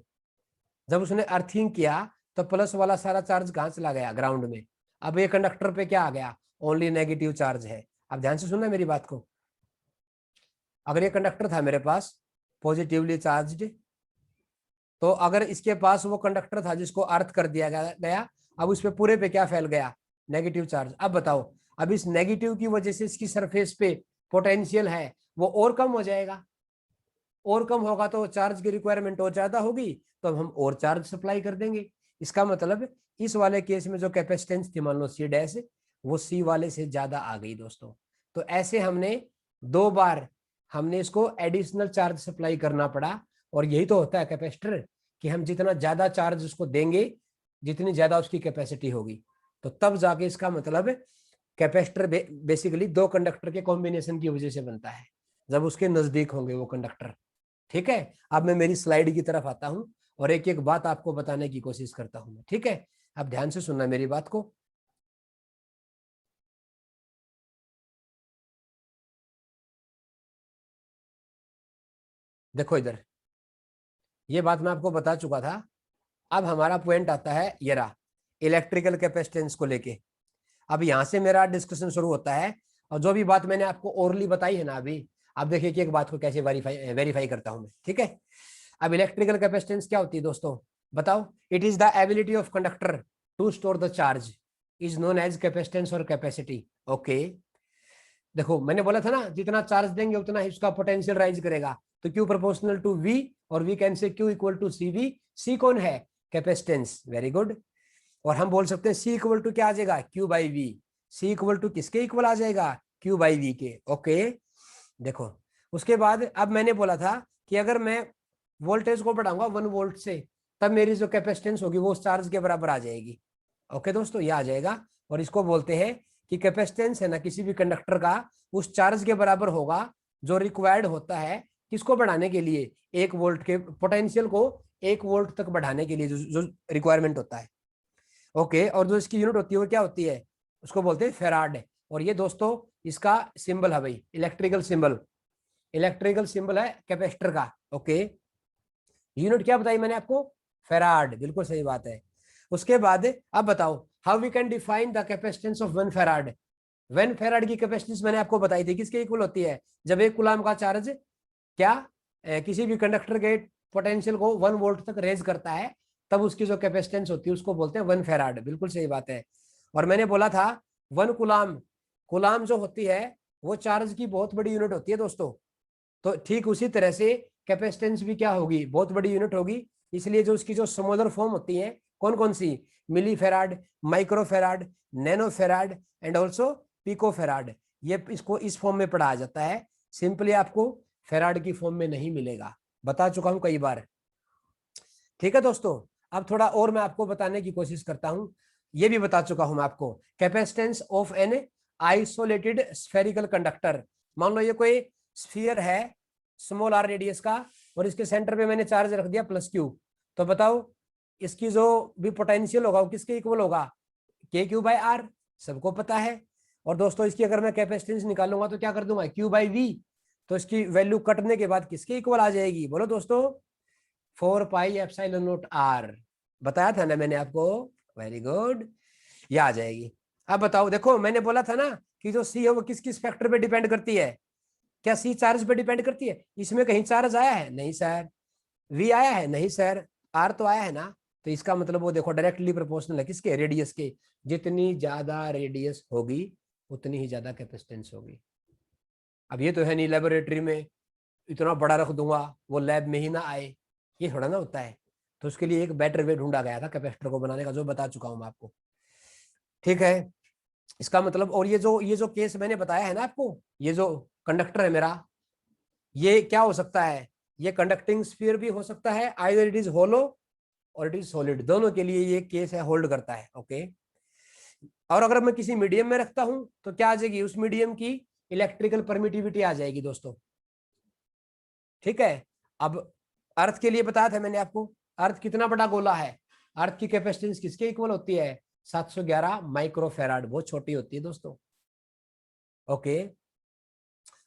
जब उसने अर्थिंग किया तो प्लस वाला सारा चार्ज कहाँ चला गया, ग्राउंड में। अब ये कंडक्टर पे क्या आ गया, ओनली नेगेटिव चार्ज है। अब ध्यान से सुनना मेरी बात को, अगर ये कंडक्टर था मेरे पास पॉजिटिवली चार्ज्ड, तो अगर इसके पास वो कंडक्टर था जिसको अर्थ कर दिया गया, अब उस पे पूरे पे क्या फैल गया, नेगेटिव चार्ज। अब बताओ, अब इस नेगेटिव की वजह से इसकी सरफेस पे पोटेंशियल है वो और कम हो जाएगा, और कम होगा तो चार्ज की रिक्वायरमेंट और ज्यादा होगी, तो हम और चार्ज सप्लाई कर देंगे। इसका मतलब इस वाले केस में जो कैपेसिटेंस थी मान लो सी डैश, वो सी वाले से ज्यादा आ गई दोस्तों। तो ऐसे हमने 2 बार हमने इसको एडिशनल चार्ज सप्लाई करना पड़ा। और यही तो होता है कैपेसिटर, कि हम जितना ज्यादा चार्ज उसको देंगे जितनी ज्यादा उसकी कैपेसिटी होगी। तो तब जाके इसका मतलब कैपेसिटर बेसिकली 2 कंडक्टर के कॉम्बिनेशन की वजह से बनता है, जब उसके नजदीक होंगे वो कंडक्टर। ठीक है, अब मैं मेरी स्लाइड की तरफ आता हूं और एक एक बात आपको बताने की कोशिश करता हूं। ठीक है, अब ध्यान से सुनना मेरी बात को। देखो इधर, ये बात मैं आपको बता चुका था। अब हमारा पॉइंट आता है ये रहा, इलेक्ट्रिकल कैपेसिटेंस को लेके। अब यहां से मेरा डिस्कशन शुरू होता है, और जो भी बात मैंने आपको ओरली बताई है ना अभी, आप देखिए कि एक बात को कैसे वेरीफाई करता हूं मैं। ठीक है, अब इलेक्ट्रिकल कैपेसिटेंस क्या होती है दोस्तों, बताओ। It is the ability of conductor to store the charge, is known as capacitance और कैपेसिटी। ओके, देखो मैंने बोला था ना जितना चार्ज देंगे उतना ही उसका पोटेंशियल राइज करेगा। तो क्यू प्रोपोर्शनल टू वी, और we can say Q equal to C V. C कौन है, कैपेसिटेंस, वेरी गुड। और हम बोल सकते हैं सी इक्वल टू क्या आ जाएगा, Q by V. C equal to किसके इक्वल आ जाएगा, क्यू बाई वी के। ओके, देखो उसके बाद अब मैंने बोला था कि अगर मैं वोल्टेज को बढ़ाऊंगा 1 वोल्ट से, तब मेरी जो कैपेसिटेंस होगी वो उस चार्ज के बराबर आ जाएगी। ओके दोस्तों, ये आ जाएगा। और इसको बोलते हैं कि कैपेसिटेंस है ना किसी भी कंडक्टर का उस चार्ज के बराबर होगा जो रिक्वायर्ड होता है किसको बढ़ाने के लिए, 1 वोल्ट के पोटेंशियल को 1 वोल्ट तक बढ़ाने के लिए जो रिक्वायरमेंट होता है। ओके, और जो इसकी यूनिट होती है वो क्या होती है, उसको बोलते हैं फेराड। और ये दोस्तों इसका सिंबल है भाई, इलेक्ट्रिकल सिंबल, इलेक्ट्रिकल सिंबल है कैपेसिटर का। ओके, यूनिट क्या बताई मैंने आपको, फेराड, बिल्कुल सही बात है। उसके बाद अब बताओ how we can define the capacitance of 1 farad. 1 farad की कैपेसिटेंस मैंने आपको बताई थी, किसके इक्वल होती है, जब 1 कूलम का चार्ज क्या किसी भी कंडक्टर के पोटेंशियल को 1 वोल्ट तक रेज करता है, तब उसकी जो कैपेसिटेंस होती है उसको बोलते हैं 1 फेराड। बिल्कुल सही बात है। और मैंने बोला था 1 कूलम, कूलम जो होती है वो चार्ज की बहुत बड़ी यूनिट होती है दोस्तों। तो ठीक उसी तरह से कैपेसिटेंस भी क्या होगी, बहुत बड़ी यूनिट होगी। इसलिए जो उसकी जो स्मॉलर फॉर्म होती है कौन कौन सी, milli farad, micro farad, nano farad and also pico farad, ये इसको इस फॉर्म में पढ़ाया जाता है। सिंपली आपको फेराड की फॉर्म में नहीं मिलेगा, बता चुका हूं कई बार। ठीक है दोस्तों, अब थोड़ा और मैं आपको बताने की कोशिश करता हूं। ये भी बता चुका हूं मैं आपको, capacitance of an isolated spherical conductor. मान लो ये कोई स्फीयर है स्मॉल आर रेडियस का, और इसके सेंटर पे मैंने चार्ज रख दिया +Q, तो बताओ इसकी जो भी पोटेंशियल होगा वो किसके इक्वल होगा, KQ/R, सबको पता है। और दोस्तों इसकी अगर मैं कैपेसिटेंस निकालूंगा तो क्या कर दूंगा, Q/V, तो इसकी वैल्यू कटने के बाद किसके इक्वल आ जाएगी, बोलो दोस्तों, 4πε0R। बताया था ना मैंने आपको, वेरी गुड, ये आ जाएगी। अब बताओ, देखो मैंने बोला था ना कि जो सी है वो किस किस फैक्टर पे डिपेंड करती है, क्या सी चार्ज पे डिपेंड करती है, इसमें कहीं चार्ज आया है, नहीं सर। वी आया है, नहीं सर। आर तो आया है ना, तो इसका मतलब वो देखो डायरेक्टली प्रोपोर्शनल है किसके, रेडियस के। जितनी ज्यादा रेडियस होगी उतनी ही ज्यादा कैपेसिटेंस होगी। अब ये तो है नहीं लेबोरेटरी में इतना बड़ा रख दूंगा वो लैब में ही ना आए, ये थोड़ा ना होता है। तो उसके लिए एक बेटर वे ढूंढा गया था कैपेसिटर को बनाने का, जो बता चुका हूं मैं आपको। ठीक है, इसका मतलब, और ये जो केस मैंने बताया है ना आपको, ये जो कंडक्टर है मेरा, ये क्या हो सकता है, ये कंडक्टिंग स्फीयर भी हो सकता है, आइदर इट इज होलो और इट इज सॉलिड, दोनों के लिए ये केस है, होल्ड करता है। ओके, और अगर मैं किसी मीडियम में रखता हूं तो क्या आ जाएगी, उस मीडियम की इलेक्ट्रिकल परमिटिविटी आ जाएगी दोस्तों। ठीक है, अब अर्थ के लिए बताया था मैंने आपको, अर्थ कितना बड़ा गोला है, अर्थ की कैपेसिटेंस किसके इक्वल होती है, 711 माइक्रोफेराड, बहुत छोटी होती है दोस्तों। ओके,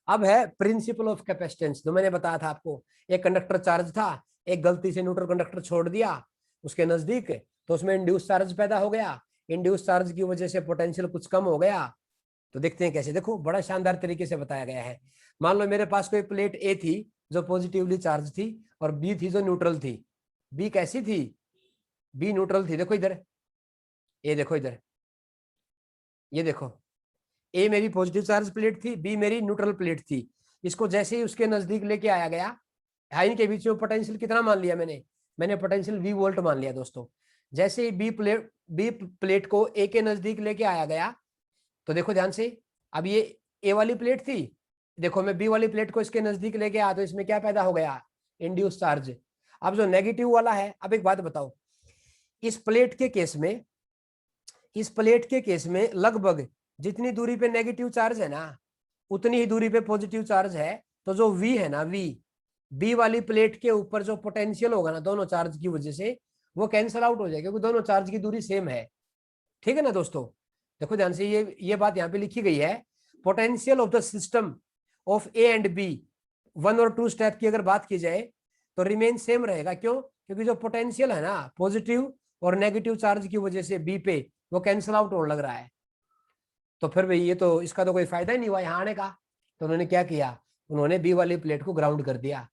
अब है प्रिंसिपल ऑफ कैपेसिटेंस, जो मैंने बताया था आपको, एक कंडक्टर चार्ज था, एक गलती से न्यूट्रल कंडक्टर छोड़ दिया उसके नजदीक, तो उसमें इंड्यूस चार्ज पैदा हो गया, इंड्यूस चार्ज की वजह से पोटेंशियल कुछ कम हो गया। तो देखते हैं कैसे, देखो बड़ा शानदार तरीके से बताया गया है। मान लो मेरे पास कोई प्लेट ए थी जो पॉजिटिवली चार्ज थी, और बी थी जो न्यूट्रल थी। बी कैसी थी, बी न्यूट्रल थी, देखो इधर, ये देखो इधर, ये देखो, ए मेरी पॉजिटिव चार्ज प्लेट थी, बी मेरी न्यूट्रल प्लेट थी। इसको जैसे ही उसके नजदीक लेके आया गया, इनके बीच में पोटेंशियल कितना मान लिया मैंने, मैंने पोटेंशियल V वोल्ट मान लिया दोस्तों। जैसे ही बी प्लेट को ए के नजदीक लेके आया गया, तो देखो ध्यान से, अब ये ए वाली प्लेट थी, देखो मैं बी वाली प्लेट को इसके नजदीक लेके आया तो इसमें क्या पैदा हो गया, इंड्यूस चार्ज। अब जो नेगेटिव वाला है, अब एक बात बताओ, इस प्लेट के केस में, इस प्लेट के केस में लगभग जितनी दूरी पे नेगेटिव चार्ज है ना, उतनी ही दूरी पे पॉजिटिव चार्ज है। तो जो V है ना, V, बी वाली प्लेट के ऊपर जो पोटेंशियल होगा ना दोनों चार्ज की वजह से, वो कैंसिल आउट हो जाएगा क्योंकि दोनों चार्ज की दूरी सेम है। ठीक है ना दोस्तों, देखो ध्यान से, ये बात यहाँ पे लिखी गई है, potential of the system of A and B, 1 और 2 स्टेप की अगर बात की जाए तो रिमेन सेम रहेगा। क्यों, क्योंकि जो पोटेंशियल है ना पॉजिटिव और नेगेटिव चार्ज की वजह से बी पे, वो कैंसिल आउट होने लग रहा है। तो फिर भाई ये तो, इसका तो कोई फायदा ही नहीं हुआ यहाँ आने का। तो उन्होंने क्या किया, उन्होंने बी वाली प्लेट को ग्राउंड कर दिया,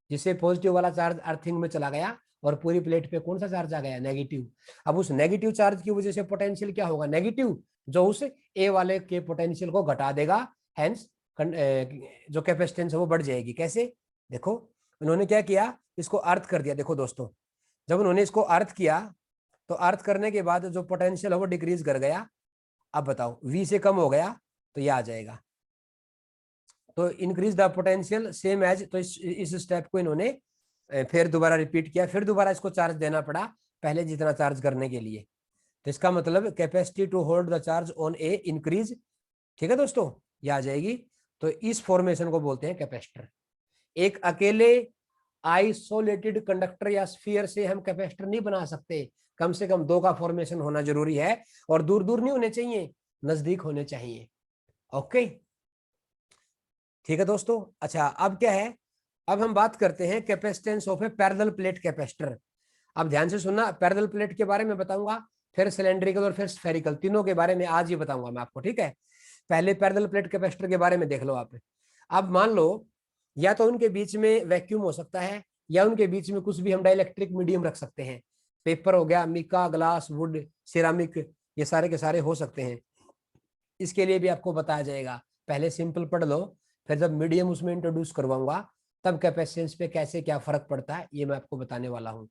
जिससे पॉजिटिव वाला चार्ज अर्थिंग में चला गया और पूरी प्लेट पे कौन सा चार्ज आ गया, नेगेटिव। अब उस नेगेटिव चार्ज की वजह से पोटेंशियल क्या होगा, नेगेटिव, जो उस ए वाले के पोटेंशियल को घटा देगा, हेंस जो कैपेसिटेंस है वो बढ़ जाएगी। कैसे, देखो उन्होंने क्या किया, इसको अर्थ कर दिया। देखो दोस्तों, जब उन्होंने इसको अर्थ किया, तो अर्थ करने के बाद जो पोटेंशियल है वो डिक्रीज कर गया। अब बताओ V से कम हो गया तो ये आ जाएगा, तो increase the potential same as, तो इस स्टेप को इन्होंने फिर दोबारा रिपीट किया, फिर दोबारा इसको चार्ज देना पड़ा पहले जितना चार्ज करने के लिए। तो इसका मतलब capacity to hold the charge on a increase. ठीक है दोस्तों, ये आ जाएगी। तो इस फॉर्मेशन को बोलते हैं कैपेसिटर। एक अकेले आइसोलेटेड कंडक्टर या स्फीयर से हम कैपेसिटर नहीं बना सकते, कम से कम दो का फॉर्मेशन होना जरूरी है, और दूर दूर नहीं होने चाहिए, नजदीक होने चाहिए। ओके, ठीक है दोस्तों। अच्छा, अब क्या है, अब हम बात करते हैं capacitance of A parallel plate capacitor. अब ध्यान से सुनना, पैरेलल प्लेट के बारे में बताऊंगा, फिर सिलेंड्रिकल और फिर स्फेरिकल, तीनों के बारे में आज ही बताऊंगा मैं आपको। ठीक है, पहले पैरेलल प्लेट कैपेसिटर के बारे में देख लो आप। अब मान लो या तो उनके बीच में वैक्यूम हो सकता है, या उनके बीच में कुछ भी हम डाइलेक्ट्रिक मीडियम रख सकते हैं, पेपर हो गया, मिका, ग्लास, वुड, सिरामिक, ये सारे के सारे हो सकते हैं। इसके लिए भी आपको बताया जाएगा, पहले सिंपल पढ़ लो, फिर जब मीडियम उसमें इंट्रोड्यूस करवाऊंगा तब कैपेसिटेंस पे कैसे क्या फर्क पड़ता है ये मैं आपको बताने वाला हूँ।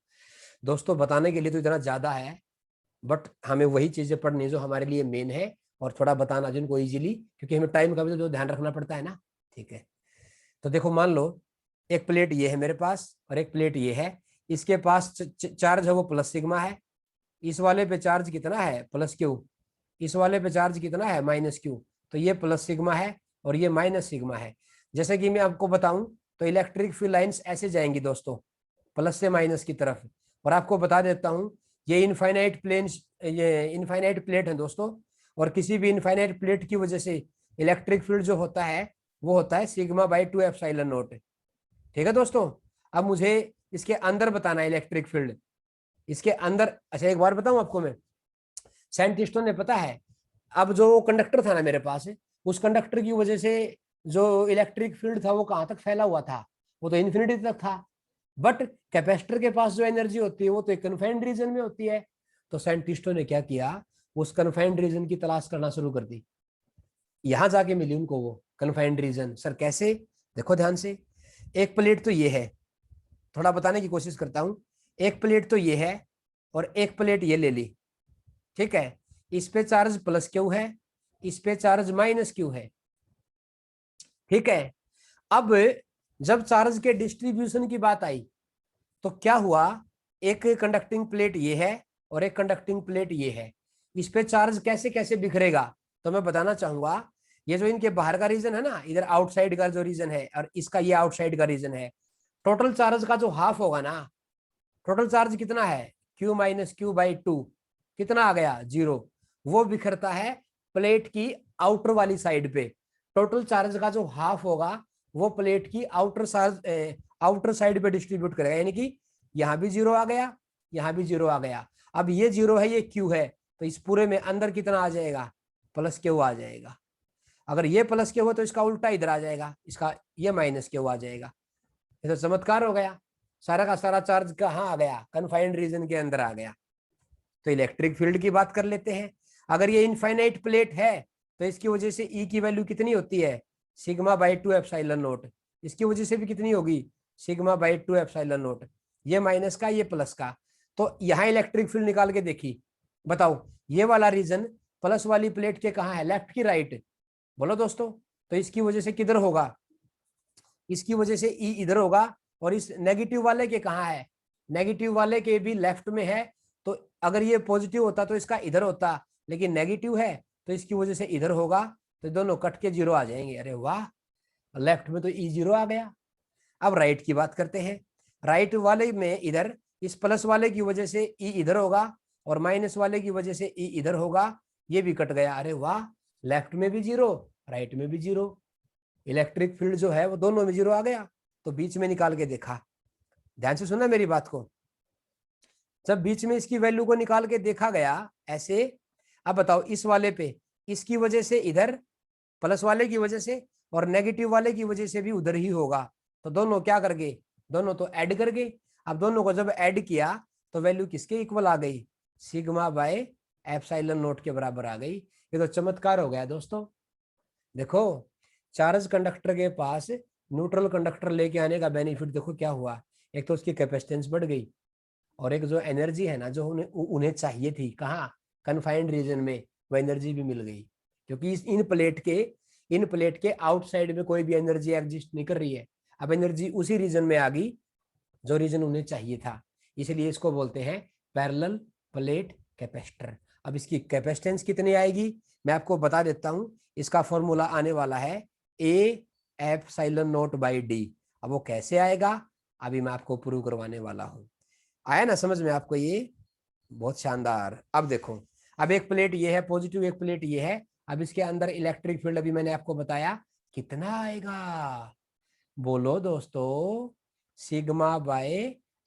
दोस्तों बताने के लिए तो इतना ज्यादा है, बट हमें वही चीजें पढ़नी जो हमारे लिए मेन है, और थोड़ा बताना जिनको इजीली, क्योंकि हमें टाइम का भी तो ध्यान रखना पड़ता है ना। ठीक है, तो देखो मान लो एक प्लेट ये है मेरे पास और एक प्लेट ये है, इसके पास चार्ज है वो प्लस सिग्मा है, इस वाले पे चार्ज कितना है प्लस क्यू, इस वाले पे चार्ज कितना है माइनस क्यू। तो ये प्लस सिग्मा है और ये माइनस सिग्मा है। जैसे कि मैं आपको बताऊं तो इलेक्ट्रिक फील्ड लाइंस ऐसे जाएंगी दोस्तों, प्लस से माइनस की तरफ। और आपको बता देता हूं ये इनफाइनाइट प्लेन्स, ये इनफाइनाइट प्लेट है दोस्तों, और किसी भी इनफाइनाइट प्लेट की वजह से इलेक्ट्रिक फील्ड जो होता है वो होता है सिग्मा बाई 2 एप्सिलॉन नॉट। ठीक है दोस्तों, अब मुझे इसके अंदर बताना है इलेक्ट्रिक फील्ड, इसके अंदर। अच्छा एक बार बताऊं आपको मैं, साइंटिस्टों ने पता है, अब जो कंडक्टर था ना मेरे पास, उस कंडक्टर की वजह से जो इलेक्ट्रिक फील्ड था वो कहां तक फैला हुआ था, वो तो इन्फिनिटी तक था। बट कैपेसिटर के पास जो एनर्जी होती है वो तो एक कन्फाइंड रीजन में होती है। तो साइंटिस्टों ने क्या किया, उस कन्फाइंड रीजन की तलाश करना शुरू कर दी। यहां जाके मिली उनको वो कन्फाइंड रीजन। सर कैसे, देखो ध्यान से, एक प्लेट तो ये है, थोड़ा बताने की कोशिश करता हूं। एक प्लेट तो ये है और एक प्लेट ये ले ली, ठीक है, इस पे चार्ज प्लस क्यू है, इस पे चार्ज माइनस क्यू है। ठीक है, अब जब चार्ज के डिस्ट्रीब्यूशन की बात आई तो क्या हुआ, एक कंडक्टिंग प्लेट ये है और एक कंडक्टिंग प्लेट ये है, इस पे चार्ज कैसे कैसे बिखरेगा, तो मैं बताना चाहूंगा। ये जो इनके बाहर का रीजन है ना, इधर आउटसाइड का जो रीजन है और इसका ये आउटसाइड का रीजन है, टोटल चार्ज का जो हाफ होगा ना, टोटल चार्ज कितना है Q माइनस क्यू बाई 2, कितना आ गया 0, वो बिखरता है प्लेट की आउटर वाली साइड पे। टोटल चार्ज का जो हाफ होगा वो प्लेट की आउटर साइड पे डिस्ट्रीब्यूट करेगा, यानी कि यहां भी 0 आ गया, यहां भी 0 आ गया। अब ये 0 है, ये Q है, तो इस पूरे में अंदर कितना आ जाएगा, प्लस Q आ जाएगा। अगर ये प्लस Q हो तो इसका उल्टा इधर आ जाएगा, इसका ये माइनस Q आ जाएगा। ये तो चमत्कार हो गया, सारा का सारा चार्ज कहाँ आ गया, कन्फाइंड रीजन के अंदर आ गया। तो इलेक्ट्रिक फील्ड की बात कर लेते हैं। अगर ये इनफाइनाइट प्लेट है तो इसकी वजह से ई की वैल्यू कितनी होती है, सिग्मा बाई 2 एप्सिलॉन नोट। इसकी वजह से भी कितनी होगी, सिग्मा बाई 2 एप्सिलॉन नोट, ये माइनस का ये प्लस का। तो यहाँ इलेक्ट्रिक फील्ड निकाल के देखी, बताओ ये वाला रीजन प्लस वाली प्लेट के कहाँ है, लेफ्ट की राइट, बोलो दोस्तों। तो इसकी वजह से किधर होगा, इसकी वजह से ई इधर होगा, और इस नेगेटिव वाले के कहाँ है, नेगेटिव वाले के भी लेफ्ट में है। तो अगर ये पॉजिटिव होता तो इसका इधर होता, लेकिन नेगेटिव है तो इसकी वजह से इधर होगा, तो दोनों कट के 0 आ जाएंगे। अरे वाह, लेफ्ट में तो ई 0 आ गया। अब राइट की बात करते हैं, राइट वाले में इधर इस प्लस वाले की वजह से ई इधर होगा और माइनस वाले की वजह से ई इधर होगा, ये भी कट गया। अरे वाह, लेफ्ट में भी 0, राइट में भी 0, इलेक्ट्रिक फील्ड जो है वो दोनों में 0 आ गया। तो बीच में निकाल के देखा, ध्यान से सुनना मेरी बात को, जब बीच में इसकी वैल्यू को निकाल के देखा गया ऐसे, अब बताओ इस वाले पे इसकी वजह से इधर प्लस वाले की वजह से और नेगेटिव वाले की वजह से भी उधर ही होगा, तो दोनों क्या कर गए, दोनों तो ऐड कर गए। अब दोनों को जब ऐड किया तो वैल्यू किसके इक्वल आ गई, सिग्मा बाय एप्सिलॉन नोट के बराबर आ गई। ये तो चमत्कार हो गया दोस्तों। देखो चार्ज कंडक्टर के पास न्यूट्रल कंडक्टर लेके आने का बेनिफिट देखो क्या हुआ, एक तो उसकी कैपेसिटेंस बढ़ गई, और एक जो एनर्जी है ना जो उन्हें चाहिए थी कहाँ, कन्फाइंड रीजन में, वो एनर्जी भी मिल गई। क्योंकि इन प्लेट के इन प्लेट के आउटसाइड में कोई भी एनर्जी एग्जिस्ट नहीं कर रही है। अब एनर्जी उसी रीजन में आ गई जो रीजन उन्हें चाहिए था, इसलिए इसको बोलते हैं पैरेलल प्लेट कैपेसिटर। अब इसकी कैपेसिटेंस कितनी आएगी मैं आपको बता देता हूं। इसका फॉर्मूला आने वाला है ए एप्सिलॉन नॉट बाई डी। अब वो कैसे आएगा अभी मैं आपको प्रूव करवाने वाला हूं। आया ना समझ में आपको ये? बहुत शानदार। अब देखो, अब एक प्लेट ये है पॉजिटिव, एक प्लेट ये है। अब इसके अंदर इलेक्ट्रिक फील्ड अभी मैंने आपको बताया कितना आएगा, बोलो दोस्तों, सिग्मा बाय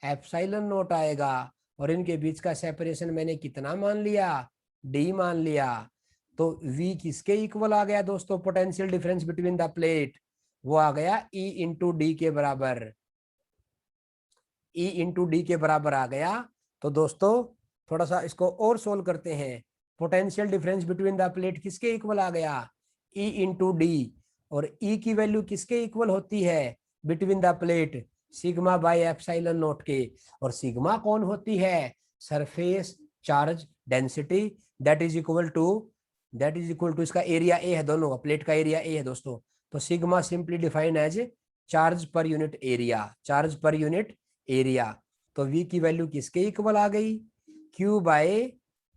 एप्सिलॉन नोट आएगा। और इनके बीच का सेपरेशन मैंने कितना मान लिया, डी मान लिया। तो V किसके इक्वल आ गया दोस्तों, potential difference between the plate, वो आ गया E इंटू डी के बराबर। E इंटू डी के बराबर आ गया। तो दोस्तों थोड़ा सा इसको और सोल्व करते हैं। Potential difference between the plate किसके इक्वल आ गया, E इंटू डी। और E की वैल्यू किसके इक्वल होती है between the plate, sigma by epsilon naught के। और सिग्मा कौन होती है, surface charge density, that is equal to इसका एरिया ए है, दोनों प्लेट का एरिया ए है दोस्तों। तो sigma simply define as charge per unit area, charge per unit area. तो V की वैल्यू किसके इक्वल आ गई, Q by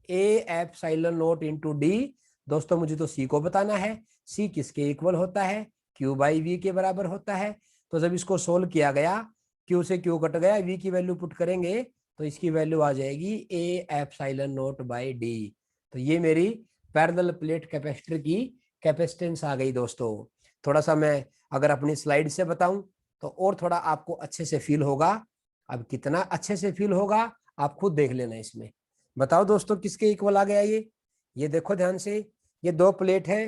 A epsilon naught into D. दोस्तों मुझे तो C को बताना है, C किसके इक्वल होता है, Q बाई V के बराबर होता है। तो जब इसको सोल्व किया गया, Q से Q कट गया, V की वैल्यू पुट करेंगे तो इसकी वैल्यू आ जाएगी ए एप्सिलॉन नॉट बाई डी। तो ये मेरी पैरेलल प्लेट कैपेसिटर की कैपेसिटेंस आ गई दोस्तों। थोड़ा सा मैं अगर अपनी स्लाइड से बताऊं तो और थोड़ा आपको अच्छे से फील होगा। अब कितना अच्छे से फील होगा आप खुद देख लेना। इसमें बताओ दोस्तों किसके इक्वल आ गया ये देखो ध्यान से, ये दो प्लेट है,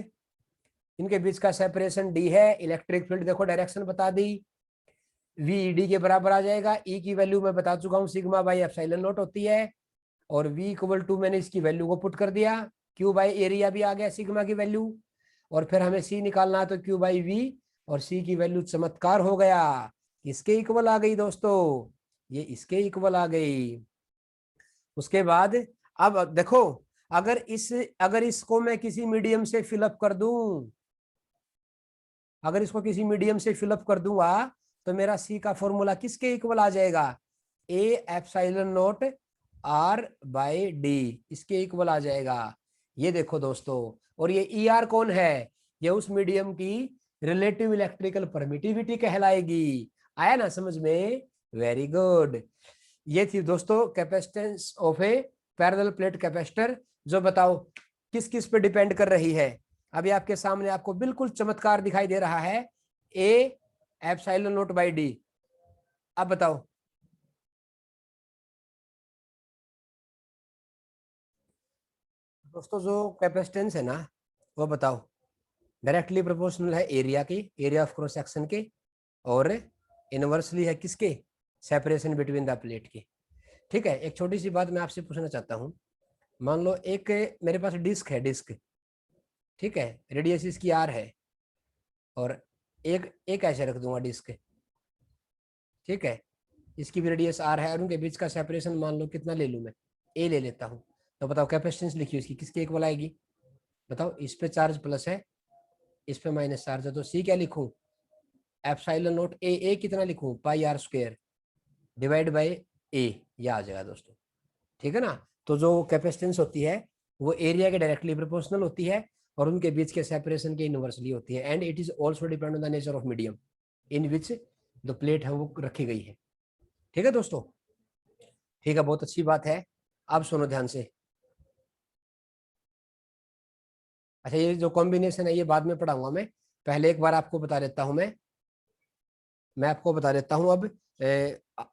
इनके बीच का सेपरेशन डी है। इलेक्ट्रिक फील्ड देखो डायरेक्शन बता दी, वी डी के बराबर आ जाएगा। ई की वैल्यू मैं बता चुका हूँ सिग्मा बाई एप्सिलॉन नॉट होती है। और V इक्वल टू मैंने इसकी वैल्यू को पुट कर दिया, Q बाई एरिया भी आ गया सिग्मा की वैल्यू। और फिर हमें C निकालना है तो Q बाई V, और C की वैल्यू चमत्कार हो गया, इसके इक्वल आ गई दोस्तों, ये इसके इक्वल आ गई। उसके बाद अब देखो, अगर इसको मैं किसी मीडियम से फिलअप कर दूं, अगर इसको किसी मीडियम से फिलअप कर दूंगा तो मेरा C का फॉर्मूला किसके इक्वल आ जाएगा, A epsilon naught R by D, इसके इक्वल आ जाएगा। ये देखो दोस्तों, और ये ई आर कौन है, ये उस मीडियम की रिलेटिव इलेक्ट्रिकल परमिटिविटी कहलाएगी। आया ना समझ में? Very good. ये थी दोस्तों capacitance of A parallel plate capacitor, जो बताओ किस किस पे डिपेंड कर रही है। अभी आपके सामने आपको बिल्कुल चमत्कार दिखाई दे रहा है, ए एप्सिलॉन नॉट बाई डी। अब बताओ दोस्तों, जो कैपेसिटेंस है ना वो बताओ डायरेक्टली प्रोपोर्शनल है एरिया की, एरिया ऑफ क्रॉस सेक्शन के, और इनवर्सली है किसके, सेपरेशन बिटवीन द प्लेट की। ठीक है, एक छोटी सी बात मैं आपसे पूछना चाहता हूँ। मान लो एक मेरे पास डिस्क है, डिस्क, ठीक है, रेडियस इसकी आर है, और एक एक ऐसे रख दूंगा डिस्क, ठीक है, इसकी भी रेडियस आर है, और उनके बीच का सेपरेशन मान लो कितना ले लूँ मैं, ए ले लेता हूँ। तो बताओ कैपेसिटेंस लिखिए इसकी किसके इक्वल आएगी, बताओ। इस पे चार्ज प्लस है, इस पे माइनस चार्ज है, तो सी क्या लिखूं, एप्सिलॉन नॉट ए कितना लिखूं, पाई आर स्क्वायर डिवाइड बाय ए, ये आ जाएगा दोस्तों। ठीक है ना? तो जो कैपेसिटेंस होती है वो एरिया के डायरेक्टली प्रोपोर्शनल होती है, और उनके बीच के सेपरेशन के इनवर्सली होती है। And it is also depend on the nature of medium in which the plate है वो रखी गई है। ठीक है दोस्तों? ठीक है, बहुत अच्छी बात है। अब सुनो ध्यान से। अच्छा, ये जो कॉम्बिनेशन है ये बाद में पढ़ाऊंगा मैं, पहले एक बार आपको बता देता हूं मैं आपको बता देता हूं। अब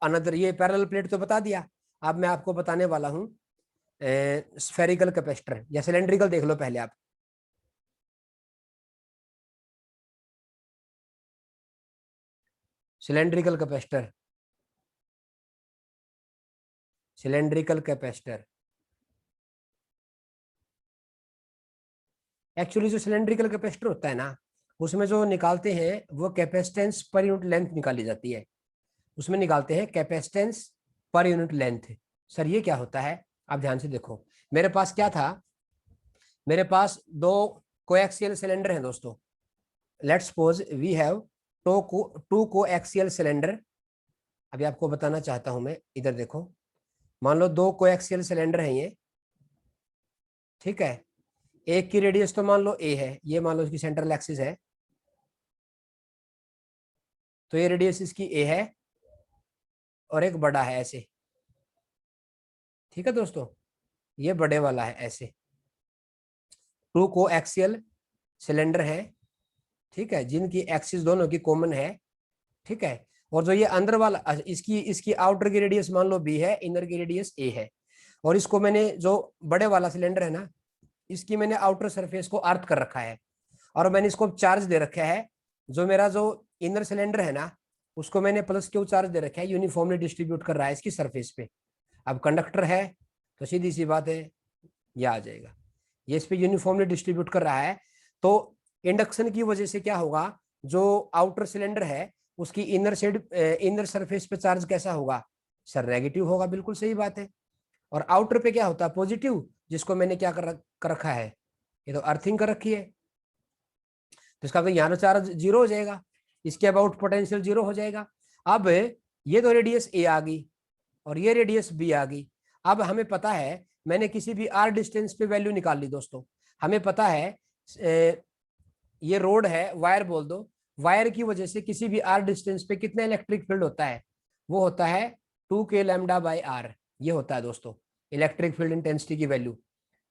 अनदर, ये पैरेलल प्लेट तो बता दिया, अब मैं आपको बताने वाला हूं स्फेरिकल कैपेसिटर या सिलेंड्रिकल। देख लो पहले आप, cylindrical capacitor, cylindrical capacitor. Actually जो सिलेंड्रिकल कैपेसिटर होता है ना, उसमें जो निकालते हैं वो कैपेसिटेंस पर यूनिट लेंथ निकाली जाती है, उसमें निकालते हैं capacitance per unit length. Sir ये क्या होता है, आप ध्यान से देखो। मेरे पास क्या था, मेरे पास दो कोएक्सियल सिलेंडर हैं दोस्तों, let's suppose we have two coaxial cylinder. अभी आपको बताना चाहता हूं मैं, इधर देखो, मान लो दो को एक्सियल सिलेंडर है ये, ठीक है। एक की रेडियस तो मान लो ए है, ये मान लो इसकी सेंट्रल एक्सिस है, तो ये रेडियस इसकी ए है और एक बड़ा है ऐसे, ठीक है दोस्तों, ये बड़े वाला है ऐसे। टू को एक्सियल सिलेंडर है, ठीक है, जिनकी एक्सिस दोनों की कॉमन है, ठीक है। और जो ये अंदर वाला, इसकी इसकी आउटर की रेडियस मान लो बी है, इनर की रेडियस ए है। और इसको मैंने, जो बड़े वाला सिलेंडर है ना, इसकी मैंने आउटर सरफेस को अर्थ कर रखा है, और मैंने इसको चार्ज दे रखा है। जो मेरा जो इनर सिलेंडर है ना, उसको मैंने प्लस क्यू चार्ज दे रखा है, यूनिफॉर्मली डिस्ट्रीब्यूट कर रहा है इसकी सरफेस पे। अब कंडक्टर है तो सीधी सी बात है, ये आ जाएगा, ये इस पे यूनिफॉर्मली डिस्ट्रीब्यूट कर रहा है। तो इंडक्शन की वजह से क्या होगा, जो आउटर सिलेंडर है उसकी इनर साइड, इनर सरफेस पे चार्ज कैसा होगा सर, नेगेटिव होगा, बिल्कुल सही बात है। और आउटर पे क्या होता है, पॉजिटिव, जिसको मैंने क्या कर रखा है, ये तो अर्थिंग कर रखी है, तो इसका यहाँ तो चार्ज जीरो हो जाएगा, इसके अबाउट पोटेंशियल जीरो हो जाएगा। अब ये तो रेडियस ए आ गई और ये रेडियस बी आ गई। अब हमें पता है, मैंने किसी भी आर डिस्टेंस पे वैल्यू निकाल ली दोस्तों। हमें पता है ये रोड है, वायर बोल दो, वायर की वजह से किसी भी आर डिस्टेंस पे कितना इलेक्ट्रिक फील्ड होता है, वो होता है 2k λ/r। ये होता है दोस्तों इलेक्ट्रिक फील्ड इंटेंसिटी की वैल्यू।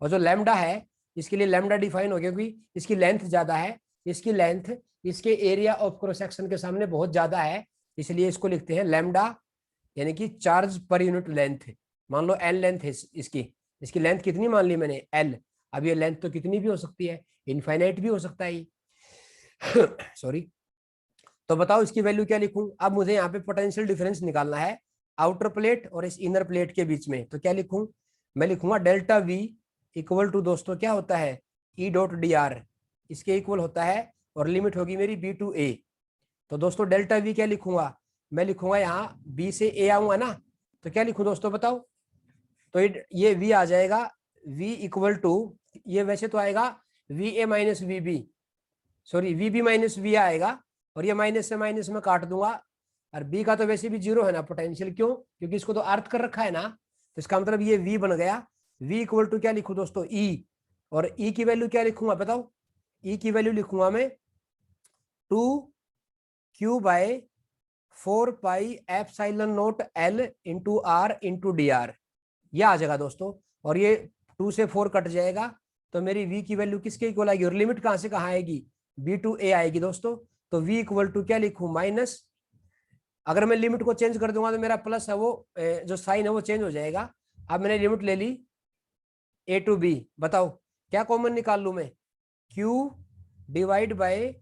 और जो लैम्डा है, इसके लिए लैम्डा डिफाइन हो गया क्योंकि इसकी लेंथ ज्यादा है, इसकी लेंथ इसके एरिया ऑफ क्रॉस सेक्शन के सामने बहुत ज्यादा है, इसलिए इसको लिखते हैं लैम्डा, यानी कि चार्ज पर यूनिट लेंथ। मान लो एल लेंथ है इसकी, इसकी लेंथ कितनी मान ली मैंने, एल। अब ये लेंथ तो कितनी भी हो सकती है, इनफाइनाइट भी हो सकता है सॉरी। तो बताओ इसकी वैल्यू क्या लिखूं। अब मुझे यहाँ पे पोटेंशियल डिफरेंस निकालना है आउटर प्लेट और इस इनर प्लेट के बीच में, तो क्या लिखूं, मैं लिखूंगा डेल्टा वी इक्वल टू दोस्तों क्या होता है, ई डॉट डी आर, इसके इक्वल होता है, और लिमिट होगी मेरी बी टू ए। तो दोस्तों डेल्टा वी क्या लिखूंगा, मैं लिखूंगा यहाँ बी से ए आऊंगा ना, तो क्या लिखूं दोस्तों बताओ। तो ये वी आ जाएगा, वी इक्वल टू, ये वैसे तो आएगा V A minus V B, sorry V B minus V आएगा, और ये माइनस से माइनस में काट दूंगा। और बी का तो वैसे भी जीरो है ना पोटेंशियल, क्यों, क्योंकि इसको तो अर्थ कर रखा है ना, तो इसका मतलब ये वी बन गया। वी इक्वल टू क्या लिखूं दोस्तों, ई, और ई की वैल्यू क्या लिखूंगा बताओ, ई की वैल्यू लिखूंगा मैं 2q/4πε0 into R into D R, यह आ जाएगा दोस्तों। और ये 2 से 4 कट जाएगा, तो मेरी v की वैल्यू किसके इक्वल आएगी, और लिमिट कहां से कहां आएगी, b टू a आएगी दोस्तों। तो v इक्वल टू क्या लिखूं, माइनस, अगर मैं लिमिट को चेंज कर दूंगा तो मेरा प्लस है वो, जो साइन है वो चेंज हो जाएगा। अब मैंने लिमिट ले ली a टू b, बताओ क्या कॉमन निकाल लू मैं, q डिवाइड बाय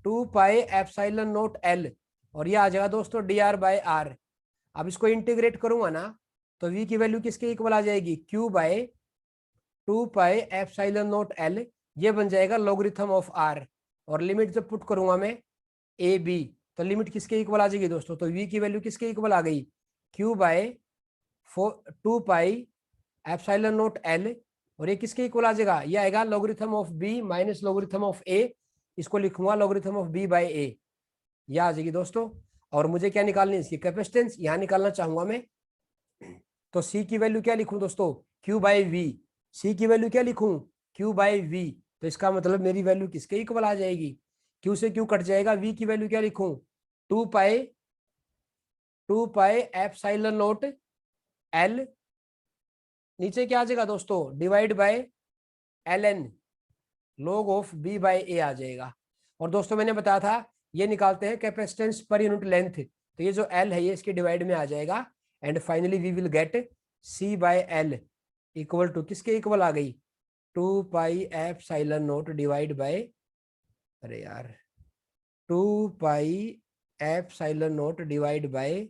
2πε0 l, और ये आ जाएगा दोस्तों dr/r। अब इसको इंटीग्रेट करूंगा ना, तो v की वैल्यू किसके इक्वल आ जाएगी, q/2πε0 l, ये बन जाएगा लॉगरिथम ऑफ r। और लिमिट जब पुट करूंगा मैं ए बी, तो लिमिट किसके इक्वल आ जाएगी दोस्तों, तो v की वैल्यू किसके इक्वल आ गई, q/2πε0 l, और ये किसके इक्वल आ जाएगा, ये आएगा logarithm of b minus logarithm of a, इसको लिखूंगा लॉगरिथम ऑफ b/a, यह आ जाएगी दोस्तों। और मुझे क्या निकालनी है, इसकी कैपेसिटेंस यहां निकालना चाहूंगा मैं। तो सी की वैल्यू क्या लिखूं दोस्तों, q/v, सी की वैल्यू क्या लिखूं, q/v, तो इसका मतलब मेरी वैल्यू किसके इक्वल आ जाएगी, q से q कट जाएगा, v की वैल्यू क्या लिखूं, 2π ε0 l, नीचे क्या आ जाएगा दोस्तों, divide by ln log of b/a आ जाएगा। और दोस्तों मैंने बताया था ये निकालते हैं कैपेसिटेंस पर यूनिट लेंथ, तो ये जो l है ये इसके डिवाइड में आ जाएगा, and finally we will get c/l equal to किसके इक्वल आ गई, 2πε0 डिवाइड बाय, अरे यार 2πε0 divide by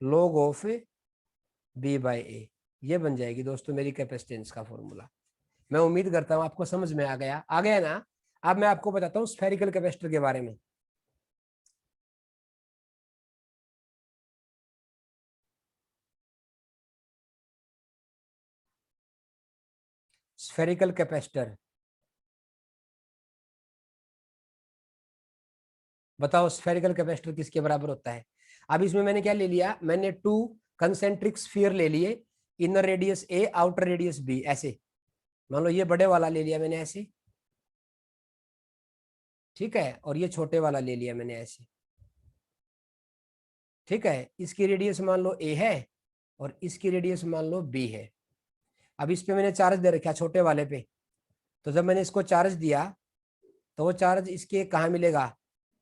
log of b/a, ये बन जाएगी दोस्तों मेरी कैपेसिटेंस का फॉर्मूला। मैं उम्मीद करता हूं आपको समझ में आ गया ना। अब मैं आपको बताता हूं स्फेरिकल कैपेसिटर के बारे में। स्फेरिकल कैपेसिटर, बताओ स्फेरिकल कैपेसिटर किसके बराबर होता है। अब इसमें मैंने क्या ले लिया, मैंने 2 कंसेंट्रिक स्फीयर ले लिए, इनर रेडियस ए आउटर रेडियस बी, ऐसे मान लो ये बड़े वाला ले लिया मैंने ऐसे, ठीक है, और ये छोटे वाला ले लिया मैंने ऐसे, ठीक है। इसकी रेडियस मान लो ए है और इसकी रेडियस मान लो बी है। अब इस पे मैंने चार्ज दे रखा छोटे वाले पे, तो जब मैंने इसको चार्ज दिया तो वो चार्ज इसके कहाँ मिलेगा,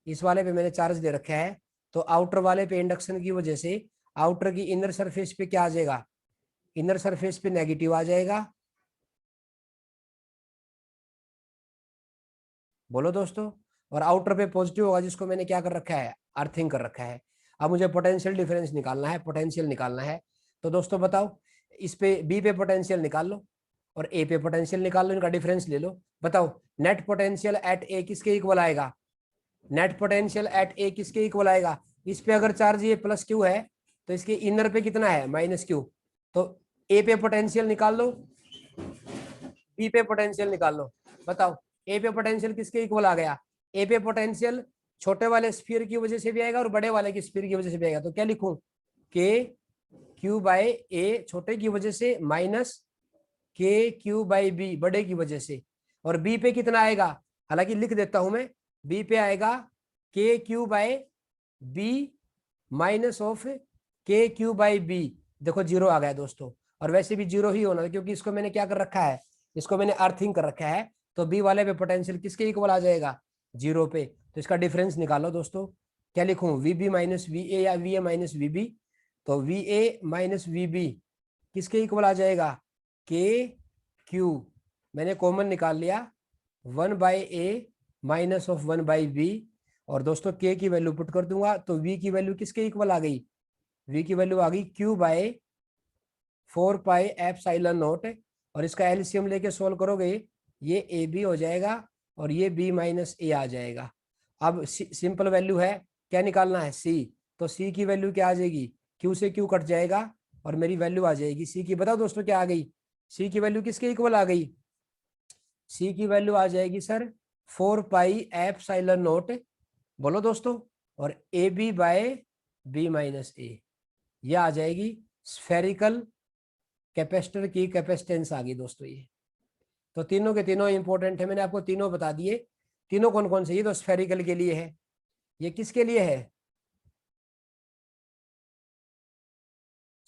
इस वाले पे मैंने चार्ज दे रखा है, तो आउटर वाले पे इंडक्शन की वजह से आउटर की इनर सरफेस पे क्या आ जाएगा, इनर सरफेस पे नेगेटिव आ जाएगा। बोलो दोस्तों। और आउटर पे पॉजिटिव होगा, जिसको मैंने क्या कर रखा है, अर्थिंग कर रखा है। अब मुझे पोटेंशियल डिफरेंस निकालना है, पोटेंशियल निकालना है। तो दोस्तों बताओ, इस पे बी पे पोटेंशियल निकाल लो और ए पे पोटेंशियल निकाल लो, इनका डिफरेंस ले लो। बताओ नेट पोटेंशियल एट ए किसके इक्वल आएगा, नेट पोटेंशियल एट ए किसके इक्वल आएगा। इस पे अगर चार्ज ये प्लस क्यू है तो इसके इनर पे कितना है, माइनस क्यू। तो ए पे पोटेंशियल निकाल लो, बी पे पोटेंशियल निकाल लो। बताओ ए पे पोटेंशियल किसके इक्वल आ गया, ए पे पोटेंशियल छोटे वाले स्फीयर की वजह से भी आएगा और बड़े वाले की स्फीयर की वजह से भी आएगा। तो क्या लिखूं, के क्यू बाय ए छोटे की वजह से माइनस के क्यू बाई बी बड़े की वजह से। और बी पे कितना आएगा, हालांकि लिख देता हूं मैं, बी पे आएगा K Q by B minus of K Q by B. देखो जीरो आ गया दोस्तों, और वैसे भी जीरो ही होना क्योंकि इसको मैंने क्या कर रखा है, इसको मैंने अर्थिंग कर रखा है। तो बी वाले पे पोटेंशियल किसके इक्वल आ जाएगा, जीरो पे। तो इसका डिफरेंस निकालो दोस्तों, क्या लिखूं, V B minus V A या V A minus V B. तो V A minus V B किसके इक्वल आ जाएगा, के क्यू, मैंने कॉमन निकाल लिया, 1/a माइनस ऑफ 1/b। और दोस्तों के की वैल्यू पुट कर दूंगा तो v की वैल्यू किसके इक्वल आ गई, v की वैल्यू आ गई q/4πε0। और इसका एलसीएम लेके सोल्व करोगे, ये ए बी हो जाएगा और ये b माइनस ए आ जाएगा। अब सिंपल वैल्यू है, क्या निकालना है, c। तो c की वैल्यू क्या आ जाएगी, q से q कट जाएगा और मेरी वैल्यू आ जाएगी c की। बताओ दोस्तों क्या आ गई, c की वैल्यू किसके इक्वल आ गई, c की वैल्यू आ जाएगी सर 4πε0। बोलो दोस्तों, और A B by B minus A, यह आ जाएगी स्फेरिकल कैपेसिटर की कैपेसिटेंस आ गई दोस्तों ये। तो तीनों के तीनों इंपॉर्टेंट है, मैंने आपको तीनों बता दिए। तीनों कौन कौन से, ये तो स्फेरिकल के लिए है, ये किसके लिए है,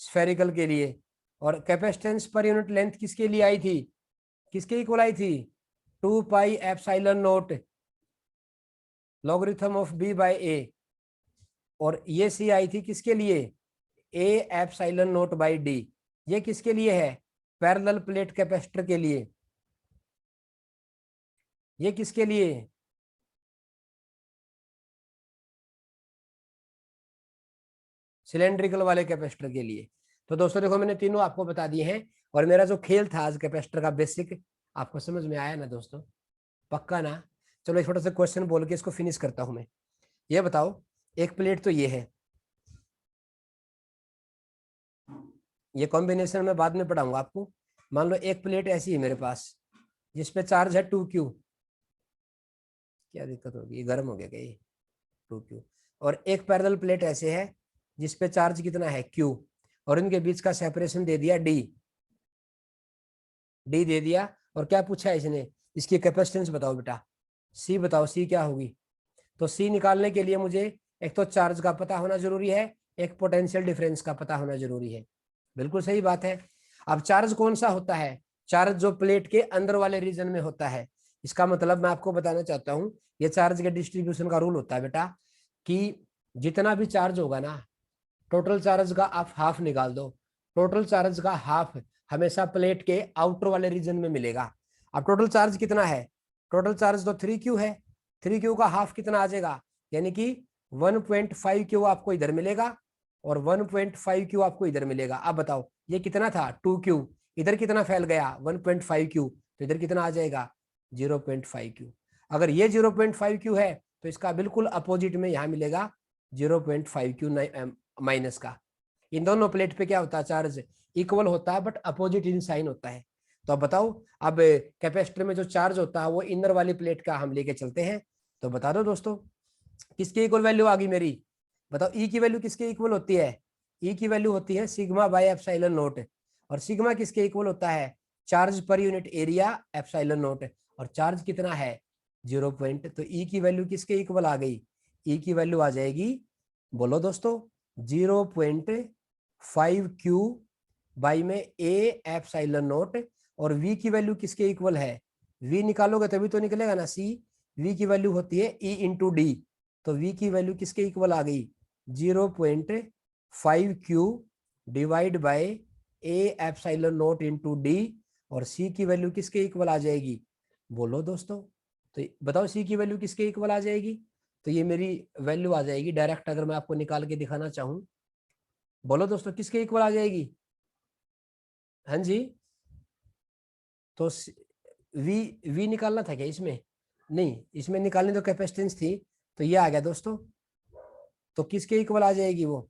स्फेरिकल के लिए। और कैपेसिटेंस पर यूनिट लेंथ किसके लिए आई थी, किसके इक्वल आई थी, 2πε0 लॉगरिथम ऑफ बी बाय ए। और ये सी आई थी किसके लिए, a/ε0/d। ये किसके लिए है, पैरेलल प्लेट कैपेसिटर के लिए। ये किसके लिए, सिलेंड्रिकल वाले कैपेसिटर के लिए। तो दोस्तों देखो मैंने तीनों आपको बता दिए हैं। और मेरा जो खेल था आज कैपेसिटर का बेसिक, आपको समझ में आया ना दोस्तों, पक्का ना। चलो एक छोटा सा क्वेश्चन बोल के इसको फिनिश करता हूं मैं। ये बताओ, एक प्लेट तो ये है, ये कॉम्बिनेशन मैं बाद में पढ़ाऊंगा आपको। मान लो एक प्लेट ऐसी है मेरे पास जिसपे चार्ज है 2q, क्या दिक्कत होगी, ये गर्म हो गया क्या ये, 2q। और एक पैरेलल प्लेट ऐसे है जिसपे चार्ज कितना है, q, और इनके बीच का सेपरेशन दे दिया d, d दे दिया। और क्या पूछा है इसने, इसकी कैपेसिटेंस बताओ बेटा, c बताओ, c क्या होगी। तो c निकालने के लिए मुझे एक तो चार्ज का पता होना जरूरी है, एक पोटेंशियल डिफरेंस का पता होना जरूरी है। बिल्कुल सही बात है। अब चार्ज कौन सा होता है, चार्ज जो प्लेट के अंदर वाले रीजन में होता है। इसका मतलब मैं आपको बताना चाहता हूं, ये चार्ज के डिस्ट्रीब्यूशन का रूल होता है बेटा, कि जितना भी चार्ज होगा ना, टोटल चार्ज का आप हाफ निकाल दो, टोटल चार्ज का हाफ हमेशा प्लेट के आउटर वाले रीजन में मिलेगा। अब टोटल चार्ज कितना है, टोटल चार्ज तो 3q है, 3q का हाफ कितना आ जाएगा, यानी कि 1.5q आपको इधर मिलेगा और 1.5q आपको इधर मिलेगा। अब बताओ ये कितना था, 2q, इधर कितना फैल गया 1.5q, तो इधर कितना आ जाएगा 0.5q। अगर ये 0.5q है तो इसका बिल्कुल अपोजिट में यहां मिलेगा 0.5q माइनस का। इन दोनों प्लेट पे क्या होता है, चार्ज इक्वल होता है बट अपोजिट इन साइन होता है। तो अब बताओ, अब कैपेसिटर में जो चार्ज होता है वो इनर वाली प्लेट का हम लेके चलते हैं, तो बता दो दोस्तों। किसके इक्वल वैल्यू आ गई मेरी, बताओ। ई की वैल्यू किसके इक्वल होती है, ई की वैल्यू होती है सिग्मा बाय एप्सिलॉन नोट, और सिग्मा किसके इक्वल होता है, charge per unit area epsilon note, और चार्ज कितना है 0 पॉइंट, तो ई की वैल्यू किसके इक्वल आ गई, ई की वैल्यू आ जाएगी, बोलो दोस्तों, 0.5 क्यू बाई में ए एप्सिलॉन नोट, और वी की वैल्यू किसके इक्वल है, वी निकालोगे तभी तो निकलेगा ना सी, वी की वैल्यू होती है ई इंटू डी, तो वी की वैल्यू किसके इक्वल आ गई 0.5 Q divide by A epsilon note into D, और सी की वैल्यू किसके इक्वल आ जाएगी, बोलो दोस्तों, तो बताओ सी की वैल्यू किसके इक्वल आ जाएगी, तो ये मेरी वैल्यू आ जाएगी डायरेक्ट, अगर मैं आपको निकाल के दिखाना चाहूं, बोलो दोस्तों किसके इक्वल आ जाएगी, हाँ जी, तो वी निकालना था क्या इसमें, नहीं इसमें निकालने तो कैपेसिटेंस थी, तो ये आ गया दोस्तों, तो किसके इक्वल आ जाएगी वो,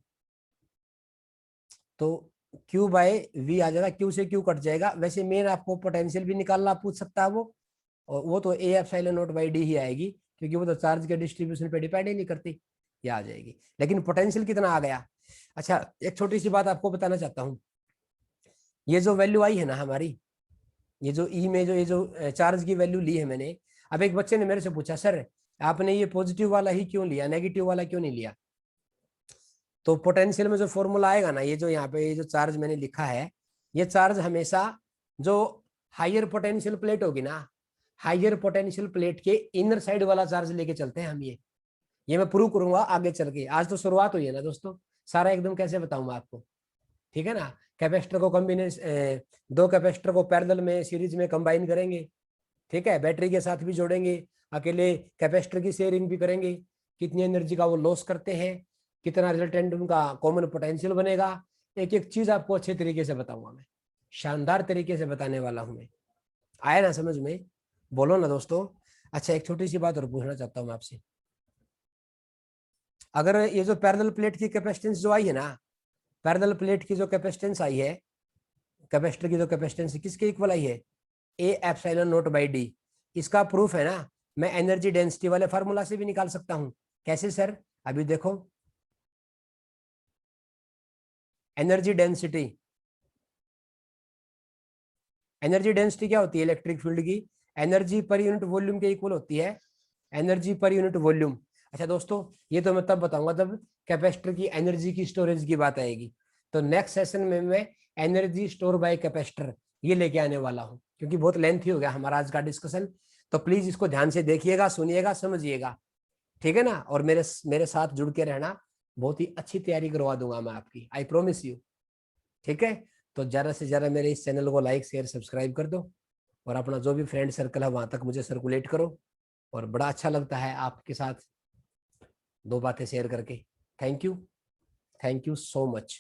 तो Q बाय वी आ जाएगा, Q से Q कट जाएगा, वैसे मेन आपको पोटेंशियल भी निकालना पूछ सकता है वो, और वो तो A epsilon naught by D ही आएगी, क्योंकि वो तो चार्ज के डिस्ट्रीब्यूशन पे डिपेंड ही नहीं करती, ये आ जाएगी, लेकिन पोटेंशियल कितना आ गया। अच्छा एक छोटी सी बात आपको बताना चाहता हूँ, ये जो वैल्यू आई है ना हमारी, ये जो ई में जो ये जो चार्ज की वैल्यू ली है मैंने, अब एक बच्चे ने मेरे से पूछा सर आपने ये पॉजिटिव वाला ही क्यों लिया, नेगेटिव वाला क्यों नहीं लिया, तो पोटेंशियल में जो फॉर्मूला आएगा ना, ये जो यहाँ पे ये जो चार्ज मैंने लिखा है, ये चार्ज हमेशा जो हायर पोटेंशियल प्लेट होगी ना, हायर पोटेंशियल प्लेट के इनर साइड वाला चार्ज लेके चलते हैं हम, ये मैं प्रूव करूंगा आगे चल के, आज तो शुरुआत हुई है ना दोस्तों, सारा एकदम कैसे बताऊं मैं आपको, ठीक है ना। कैपेसिटर को कॉम्बिनेशन, दो कैपेसिटर को पैरेलल में सीरीज में कंबाइन करेंगे, ठीक है, बैटरी के साथ भी जोड़ेंगे, अकेले कैपेसिटर की शेयरिंग भी करेंगे, कितनी एनर्जी का वो लॉस करते हैं, कितना रिजल्टेंट उनका कॉमन पोटेंशियल बनेगा, एक एक चीज आपको अच्छे तरीके से बताऊंगा मैं, शानदार तरीके से बताने वाला हूं मैं, आया ना समझ में, बोलो ना दोस्तों। अच्छा एक छोटी सी बात और पूछना चाहता हूँ मैं आपसे, अगर ये जो पैरेलल प्लेट की कैपेसिटेंस जो आई है ना, पैरेलल प्लेट की जो कैपेसिटेंस आई है, कैपेसिटर की जो कैपेसिटेंस किसके इक्वल आई है, A epsilon note by D, इसका प्रूफ है ना, मैं एनर्जी डेंसिटी वाले फार्मूला से भी निकाल सकता हूं, कैसे सर, अभी देखो, एनर्जी डेंसिटी, एनर्जी डेंसिटी क्या होती है इलेक्ट्रिक फील्ड की, एनर्जी पर यूनिट वॉल्यूम के इक्वल होती है, एनर्जी पर यूनिट वॉल्यूम। अच्छा दोस्तों ये तो मैं तब बताऊंगा जब कैपेसिटर की एनर्जी की स्टोरेज की बात आएगी, तो नेक्स्ट सेशन में मैं एनर्जी स्टोर बाय कैपेसिटर ये लेके आने वाला हूँ, क्योंकि बहुत लेंथी हो गया हमारा आज का डिस्कशन, तो प्लीज इसको ध्यान से देखिएगा, सुनिएगा, समझिएगा, ठीक है ना, और मेरे मेरे साथ जुड़ के रहना, बहुत ही अच्छी तैयारी करवा दूंगा मैं आपकी, आई प्रोमिस यू, ठीक है। तो ज़्यादा से ज़्यादा मेरे इस चैनल को लाइक शेयर सब्सक्राइब कर दो, और अपना जो भी फ्रेंड सर्कल है वहाँ तक मुझे सर्कुलेट करो, और बड़ा अच्छा लगता है आपके साथ दो बातें शेयर करके, थैंक यू सो मच।